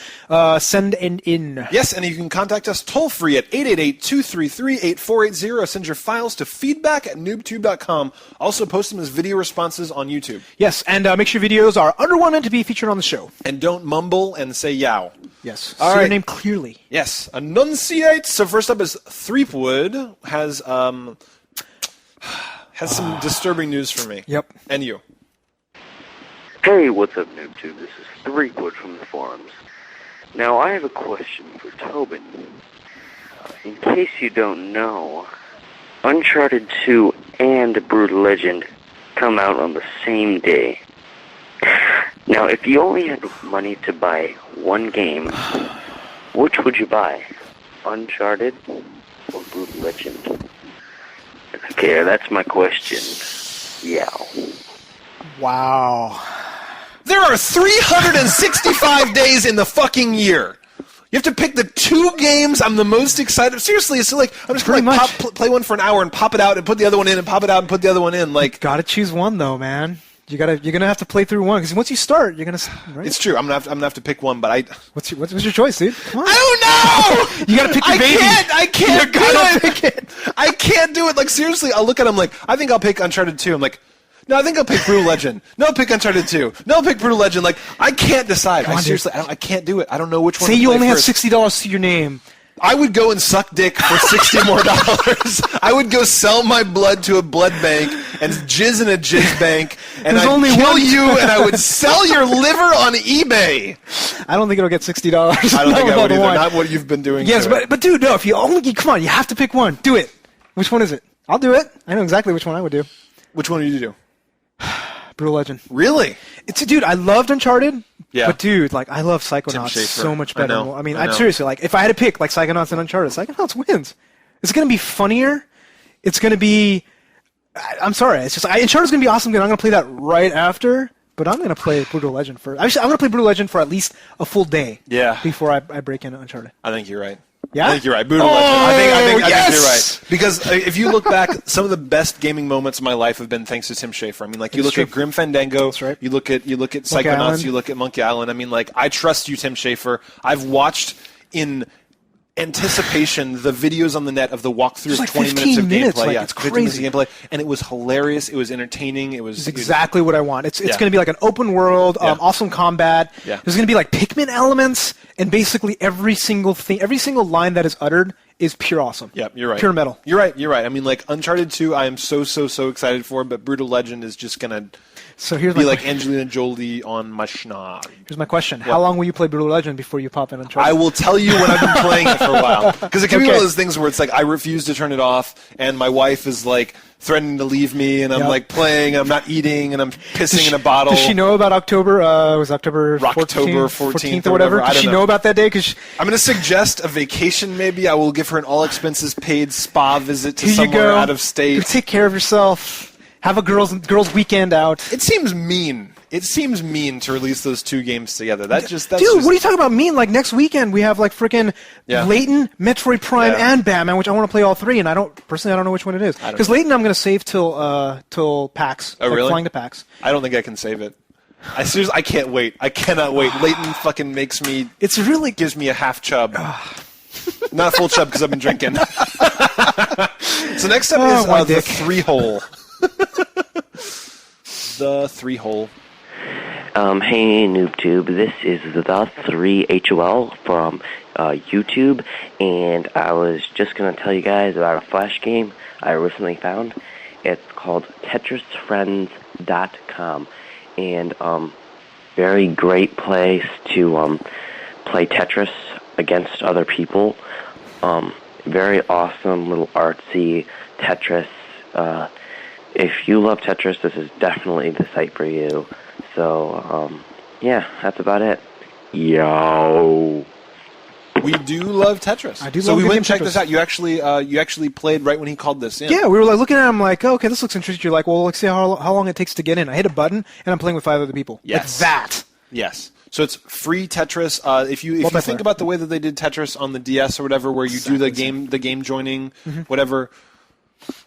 send an in. Yes, and you can contact us toll-free at 888-233-8480. Send your files to feedback@noobtoob.com. Also post them as video responses on YouTube. Yes, and make sure videos are under 1 minute to be featured on the show. And don't mumble and say yow. Yes. All say right. your name clearly. Yes. Enunciate. So first up is Threepwood has some disturbing news for me. Yep. And you. Hey, what's up, NooBTooB? This is Threepwood from the forums. Now, I have a question for Tobin. In case you don't know, Uncharted 2 and Brutal Legend come out on the same day. Now, if you only had money to buy one game, which would you buy? Uncharted or Brutal Legend? Okay, that's my question. Yeah. Wow. There are 365 days in the fucking year. You have to pick the 2 games I'm the most excited. Seriously, it's like I'm just going to play one for an hour and pop it out and put the other one in and pop it out and put the other one in. Like, gotta choose one though, man. You're gonna have to play through one because once you start, you're gonna. Right? It's true. I'm gonna have to pick one, but I. What's your choice, dude? Come on. I don't know. You gotta pick your baby. I can't you gotta pick it. I can't do it. Like seriously, I'll look at him like I think I'll pick Uncharted 2. I'm like, no, I think I'll pick Brutal Legend. No, I'll pick Uncharted 2. No, I'll pick Brutal Legend. Like I can't decide. I can't do it. I don't know which one. Say to you play only first. have $60 to your name. I would go and suck dick for $60 more. I would go sell my blood to a blood bank and jizz in a jizz bank, and I'd kill you, and I would sell your liver on eBay. I don't think it'll get $60. I don't think I would either. Not what you've been doing. Yes, but dude, no. If you come on, you have to pick one. Do it. Which one is it? I'll do it. I know exactly which one I would do. Which one would you do? Brutal Legend. Really? Dude, I loved Uncharted. Yeah. But dude, like I love Psychonauts so much better. I know. I'm seriously like if I had to pick like Psychonauts and Uncharted, Psychonauts wins. It's gonna be funnier. It's gonna be. I'm sorry. It's just Uncharted's gonna be awesome. I'm gonna play that right after. But I'm gonna play Brutal Legend first. Actually, I'm gonna play Brutal Legend for at least a full day. Yeah. Before I break into Uncharted. I think you're right. Yeah? I think you're right. Brutal Legend. I think yes! you're right. Because if you look back, some of the best gaming moments of my life have been thanks to Tim Schafer. I mean, like, you look at Grim Fandango, That's right. you look at Psychonauts, you look at Monkey Island. I mean, like, I trust you, Tim Schafer. I've watched in anticipation the videos on the net of the walkthrough of like 20 minutes of 15 minutes, gameplay. like, Yeah, it's 15 minutes of crazy. gameplay, and it was hilarious. It was entertaining. It was It's exactly what I want. It's Yeah. going to be like an open world, Yeah. awesome combat. Yeah. There's going to be like Pikmin elements, and basically every single thing, every single line that is uttered is pure awesome. Yeah, you're right. Pure metal. You're right. I mean, like, Uncharted 2, I am so excited for, but Brutal Legend is just going to So here's be my like Angelina Jolie on my schnoz. here's my question: How long will you play Brutal Legend before you pop in Uncharted? I will tell you when I've been playing it for a while. Because it can be Okay. one of those things where it's like I refuse to turn it off, and my wife is like threatening to leave me, and I'm Yep. like playing, and I'm not eating, and I'm pissing in a bottle. Does she know about October? Was October Rocktober 14th 14th or whatever? I Does don't she know. know about that day? Because I'm going to suggest a vacation maybe. I will give her an all expenses paid spa visit to here you somewhere go. out of state. You take care of yourself. Have a girls weekend out. It seems mean. It seems mean to release those two games together. That's Dude, just, what are you talking about? Mean? Like next weekend we have like freaking Yeah. Layton, Metroid Prime, Yeah. and Batman, which I want to play all three, and I don't know which one it is. don't Because know. Layton I'm going to save till PAX. Oh, really? Flying to PAX. I don't think I can save it. I can't wait. I cannot wait. Leighton fucking makes me. It's really Gives me a half chub. Not a full chub because I've been drinking. So next up is my the dick. 3-hole. The 3-hole. Hey NooBTooB, this is the 3HOL from YouTube, and I was just going to tell you guys about a Flash game I recently found. It's called TetrisFriends.com, and very great place to play Tetris against other people. Very awesome little artsy Tetris. If you love Tetris, this is definitely the site for you. So, yeah, that's about it. Yo. We do love Tetris. I do so love we good went game and checked Tetris. this out. You actually played right when he called this in. Yeah, we were like looking at it, I'm like, oh, okay, this looks interesting. You're like, well, let's see how long it takes to get in. I hit a button, and I'm playing with 5 other people. Yes. Like that. Yes. So it's free Tetris. If you Multiplayer. think about the way that they did Tetris on the DS or whatever, where you do the game joining, whatever,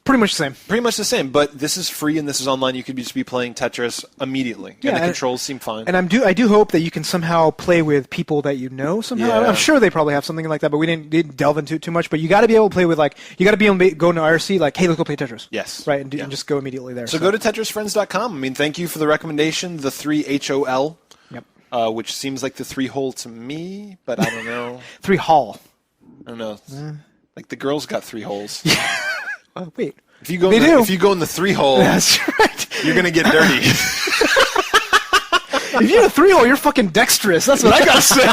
Pretty much the same. pretty much the same. But this is free and this is online. You could just be playing Tetris immediately, Yeah, and the and- controls seem fine. And I do hope that you can somehow play with people that you know somehow. Yeah. I'm sure they probably have something like that, but we didn't delve into it too much. But you got to be able to play with you got to be able to go into IRC like, hey, let's go play Tetris. Yes. Right, and, Yeah. and just go immediately there. So go to TetrisFriends.com. I mean, thank you for the recommendation. The 3HOL, Yep. which seems like the 3-hole to me, but I don't know. 3 Hall. I don't know. Like the girls got 3 holes. Oh, wait. If you go, They do. if you go in the 3-hole, That's right. you're gonna get dirty. If you're a 3-hole, you're fucking dexterous. That's what I gotta say.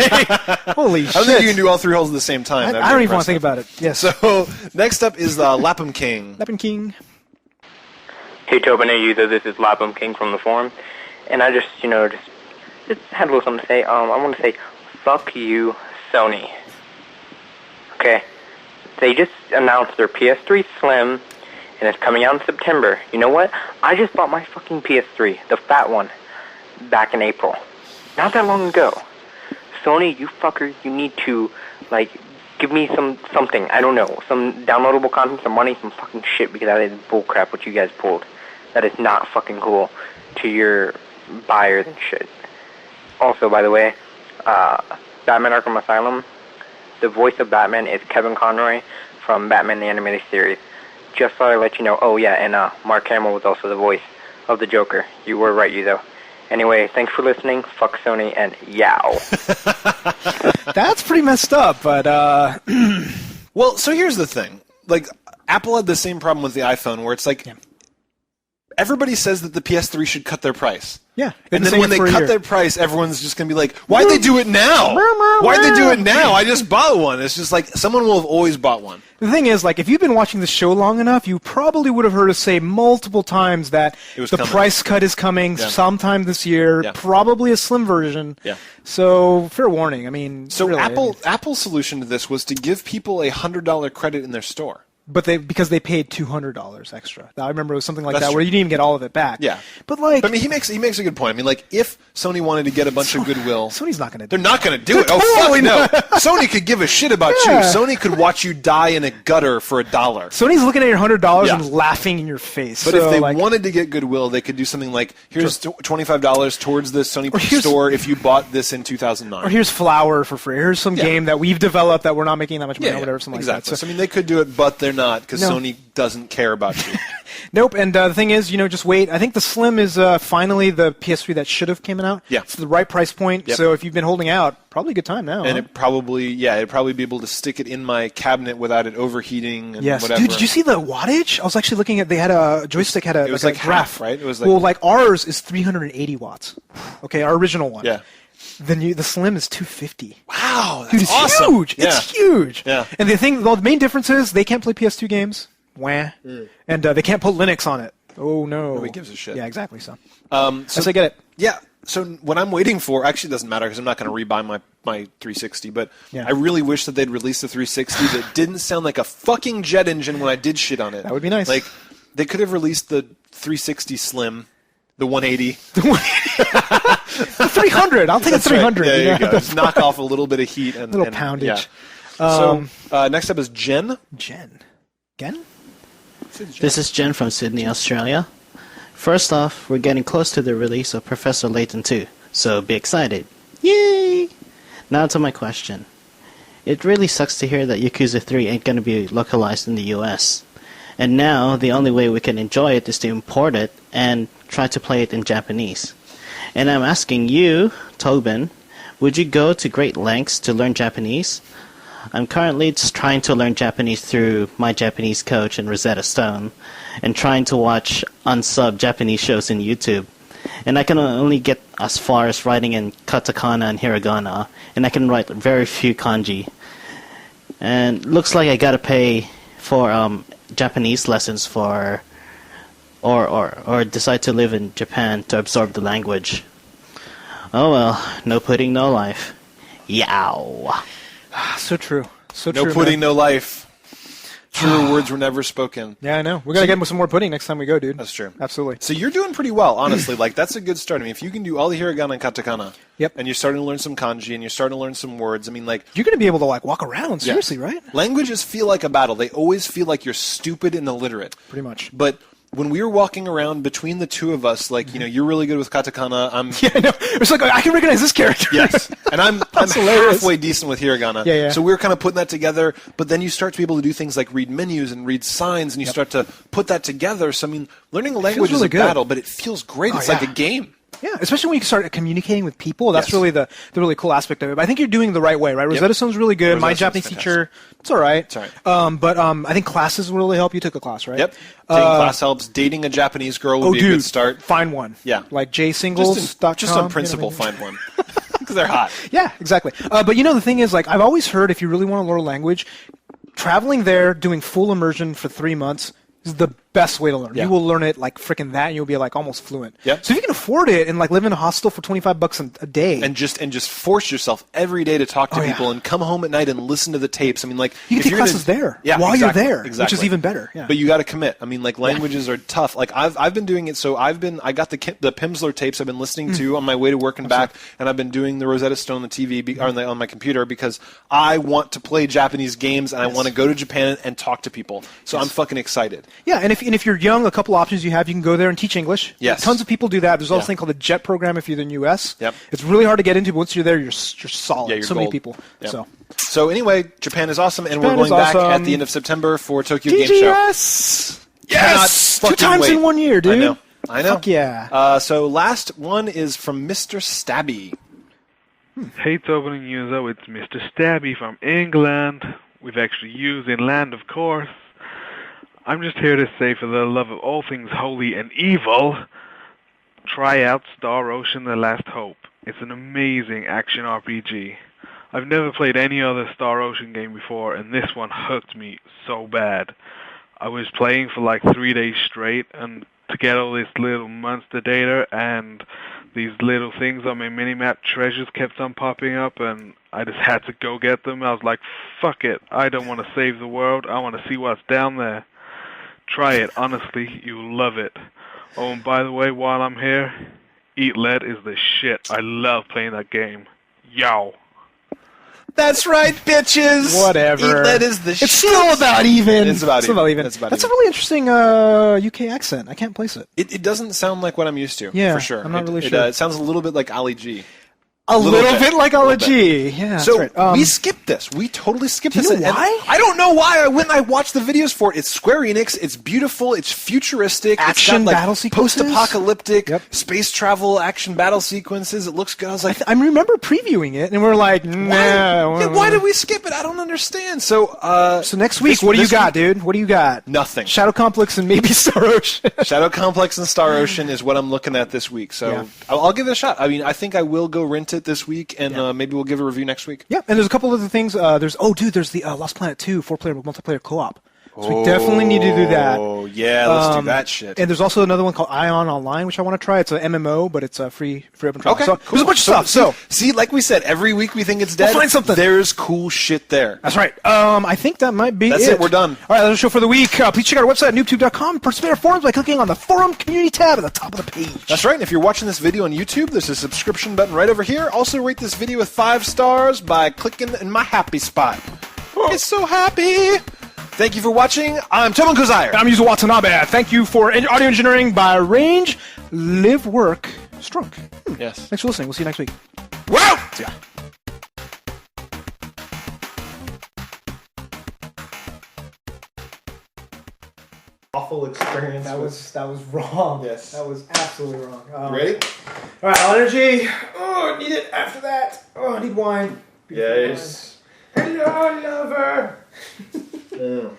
Holy I don't think you can shit. do all 3 holes at the same time. That'd I be don't even want to impressive. think about it. Yes. So next up is Lapham King. Lappin King. Hey Tobin, hey user, this is Lapham King from the forum, and I just had a little something to say. I want to say, fuck you, Sony. Okay, they just announced their PS3 Slim, and it's coming out in September. You know what? I just bought my fucking PS3, the fat one, back in April. Not that long ago. Sony, you fuckers, you need to, give me something, I don't know, some downloadable content, some money, some fucking shit, because that is bullcrap what you guys pulled. That is not fucking cool to your buyers and shit. Also, by the way, Batman Arkham Asylum, the voice of Batman is Kevin Conroy from Batman the Animated Series. Just thought I'd let you know. Oh, yeah, and Mark Hamill was also the voice of the Joker. You were right, you though. Anyway, thanks for listening. Fuck Sony, and yow. That's pretty messed up, but Well, so here's the thing. Like, Apple had the same problem with the iPhone, where it's like, everybody says that the PS3 should cut their price. yeah. And They've then been when saying they it for a cut year. their price, everyone's just going to be like, why'd they do it now? Why'd they do it now? I just bought one. It's just like, someone will have always bought one. The thing is, if you've been watching the show long enough, you probably would have heard us say multiple times that It was the coming. price cut is coming Yeah. sometime this year, Yeah. probably a slim version. Yeah. So, fair warning. I mean, So really, Apple's solution to this was to give people a $100 credit in their store. But because they paid $200 extra. Now, I remember it was something like That's that true. where you didn't even get all of it back. Yeah. But like, But I mean, he makes a good point. I mean, like, if Sony wanted to get a bunch of goodwill, Sony's not going to. they're not going to do it. They're Oh, totally fuck no. Sony could give a shit about you. Yeah. Sony could watch you die in a gutter for $1. Sony's looking at your $100 Yeah. and laughing in your face. But So, if they like, wanted to get goodwill, they could do something like, here's $25 towards the Sony here's- store if you bought this in 2009. or here's Flower for free. Here's some Yeah. game that we've developed that we're not making that much money or whatever, something exactly. like that. So, I mean, they could do it, but they're not because No. Sony doesn't care about you. Nope. And the thing is, just wait. I think the Slim is finally the PS3 that should have came out. Yeah. It's the right price point. Yep. So if you've been holding out, probably a good time now. And huh? it'd probably be able to stick it in my cabinet without it overheating and Yes, whatever. dude. Did you see the wattage? I was actually looking at. They had a joystick had a. It was a like half, graph, right? It was like well, like ours is 380 watts. Okay, our original one. Yeah. The Slim is 250. Wow, that's Dude, it's awesome. huge. Yeah. It's huge. Yeah. And the main difference is they can't play PS2 games. Wah. And they can't put Linux on it. Oh no. Nobody gives a shit. Yeah, exactly. So. So I get it. Yeah. So what I'm waiting for actually doesn't matter because I'm not going to rebuy my 360. But Yeah. I really wish that they'd release the 360 that didn't sound like a fucking jet engine when I did shit on it. That would be nice. Like they could have released the 360 Slim, the 180. The 300. I'll take a That's right. 300. Yeah, you there you know? go. Just knock off a little bit of heat and Little and- poundage. Yeah. So next up is Jen. Jen. Again? This is Jen from Sydney, Australia. First off, we're getting close to the release of Professor Layton 2, so be excited. Yay! Now to my question. It really sucks to hear that Yakuza 3 ain't gonna be localized in the US. And now, the only way we can enjoy it is to import it and try to play it in Japanese. And I'm asking you, Tobin, would you go to great lengths to learn Japanese? I'm currently just trying to learn Japanese through my Japanese coach and Rosetta Stone, and trying to watch unsubbed Japanese shows in YouTube. And I can only get as far as writing in katakana and hiragana, and I can write very few kanji. And looks like I gotta pay for Japanese lessons or decide to live in Japan to absorb the language. Oh well, no pudding, no life. Yow. So true. So No true. pudding, man. no life. Truer words were never spoken. Yeah, I know. We gotta get some more pudding next time we go, dude. That's true. Absolutely. So you're doing pretty well, honestly. Like that's a good start. I mean, if you can do all the hiragana and katakana, Yep. and you're starting to learn some kanji, and you're starting to learn some words. I mean, like You're gonna be able to like walk around. Seriously, right? languages feel like a battle. They always feel like you're stupid and illiterate. Pretty much. But when we were walking around between the two of us, like you're really good with katakana. I'm Yeah, I know. It's like I can recognize this character. yes, and I'm hilarious. halfway decent with hiragana. Yeah, yeah. So we were kind of putting that together. But then you start to be able to do things like read menus and read signs, and you start to put that together. So I mean, learning a language is really a good. battle, but it feels great. Oh, It's like yeah. a game. Yeah, especially when you start communicating with people. That's Yes. really the really cool aspect of it. But I think you're doing the right way, right? Rosetta Stone's really good. Rosetta My Stone's Japanese teacher, it's all right. It's all right. But I think classes will really help. You took a class, right? Yep. Taking class helps. Dating a Japanese girl would be a dude, good start. Find one. Yeah. Like jsingles.com. Just on principle, find one. Because they're hot. Yeah, exactly. But the thing is, like, I've always heard if you really want to learn a language, traveling there, doing full immersion for 3 months is the best way to learn. Yeah. You will learn it like freaking that, and you'll be like almost fluent. Yep. So if you can afford it and like live in a hostel for $25 a day, And just force yourself every day to talk to Oh, yeah. people and come home at night and listen to the tapes. I mean, like you if can take you're gonna- classes there Yeah, while exactly, you're there, which exactly. is even better. Yeah. But you got to commit. I mean, like languages are tough. Like I've been doing it. So I got the Pimsleur tapes I've been listening to on my way to work and back, and I've been doing the Rosetta Stone on the TV on my computer because I want to play Japanese games and I want to go to Japan and talk to people. So I'm fucking excited. Yeah, and if you're young, a couple options you have. You can go there and teach English. Yes. Tons of people do that. There's also Yeah. a thing called the JET program if you're in the U.S. Yep. It's really hard to get into, but once you're there, you're solid. Yeah, you're so many gold. people. Yep. So anyway, Japan is awesome, and Japan we're is going back awesome. at the end of September for Tokyo Game Show. DGS! Cannot Yes! 2 fucking times wait. in 1 year, dude. I know. Fuck yeah. So last one is from Mr. Stabby. Hey Tobin and Yuzo, it's Mr. Stabby from England, with extra U's in land of course. I'm just here to say, for the love of all things holy and evil, try out Star Ocean The Last Hope. It's an amazing action RPG. I've never played any other Star Ocean game before, and this one hooked me so bad. I was playing for like 3 days straight, and to get all this little monster data, and these little things on my minimap treasures kept on popping up, and I just had to go get them. I was like, fuck it, I don't want to save the world, I want to see what's down there. Try it, honestly, you'll love it. Oh, and by the way, while I'm here, Eat Lead is the shit. I love playing that game. Yow. That's right, bitches. Whatever. Eat Lead is the shit. It's still about even. It's about even. That's a really interesting UK accent. I can't place it. It doesn't sound like what I'm used to. Yeah, for sure. I'm not really sure. It sounds a little bit like Ali G. A little bit like Ali G. Yeah, so that's right. we skipped this. We totally skipped this. Do you know why? I don't know why. I went and I watched the videos for it. It's Square Enix. It's beautiful. It's futuristic. Action it's got, like, battle sequences? post-apocalyptic space travel action battle sequences. It looks good. I was like, I remember previewing it, and we were like, nah. why did we skip it? I don't understand. So next week, what do you got, dude? What do you got? Nothing. Shadow Complex and maybe Star Ocean. Shadow Complex and Star Ocean is what I'm looking at this week. So I'll give it a shot. I mean, I think I will go rent it this week, and maybe we'll give a review next week. Yeah, and there's a couple other things. There's the Lost Planet 2 4-player multiplayer co-op. So we definitely need to do that. Oh, yeah, let's do that shit. And there's also another one called Ion Online, which I want to try. It's an MMO, but it's a free open trial. Okay, so cool. there's a bunch of stuff. So see, like we said, every week we think it's dead. We'll find something. There's cool shit there. That's right. I think that might be That's it. We're done. All right, that's the show for the week. Please check out our website, NooBTooB.com. Participate in our forums by clicking on the Forum Community tab at the top of the page. That's right. And if you're watching this video on YouTube, there's a subscription button right over here. Also, rate this video with 5 stars by clicking in my happy spot. It's so happy. Thank you for watching. I'm Tobin Kozire. I'm Yuzo Watanabe. Thank you for audio engineering by Range, Live, Work, Strunk. Yes. Thanks for listening. We'll see you next week. Wow! See ya. Awful experience. That was wrong. Yes. That was absolutely wrong. You ready? All right, all energy. Oh, I need it after that. Oh, I need wine. Yes. Hello, lover. Yeah.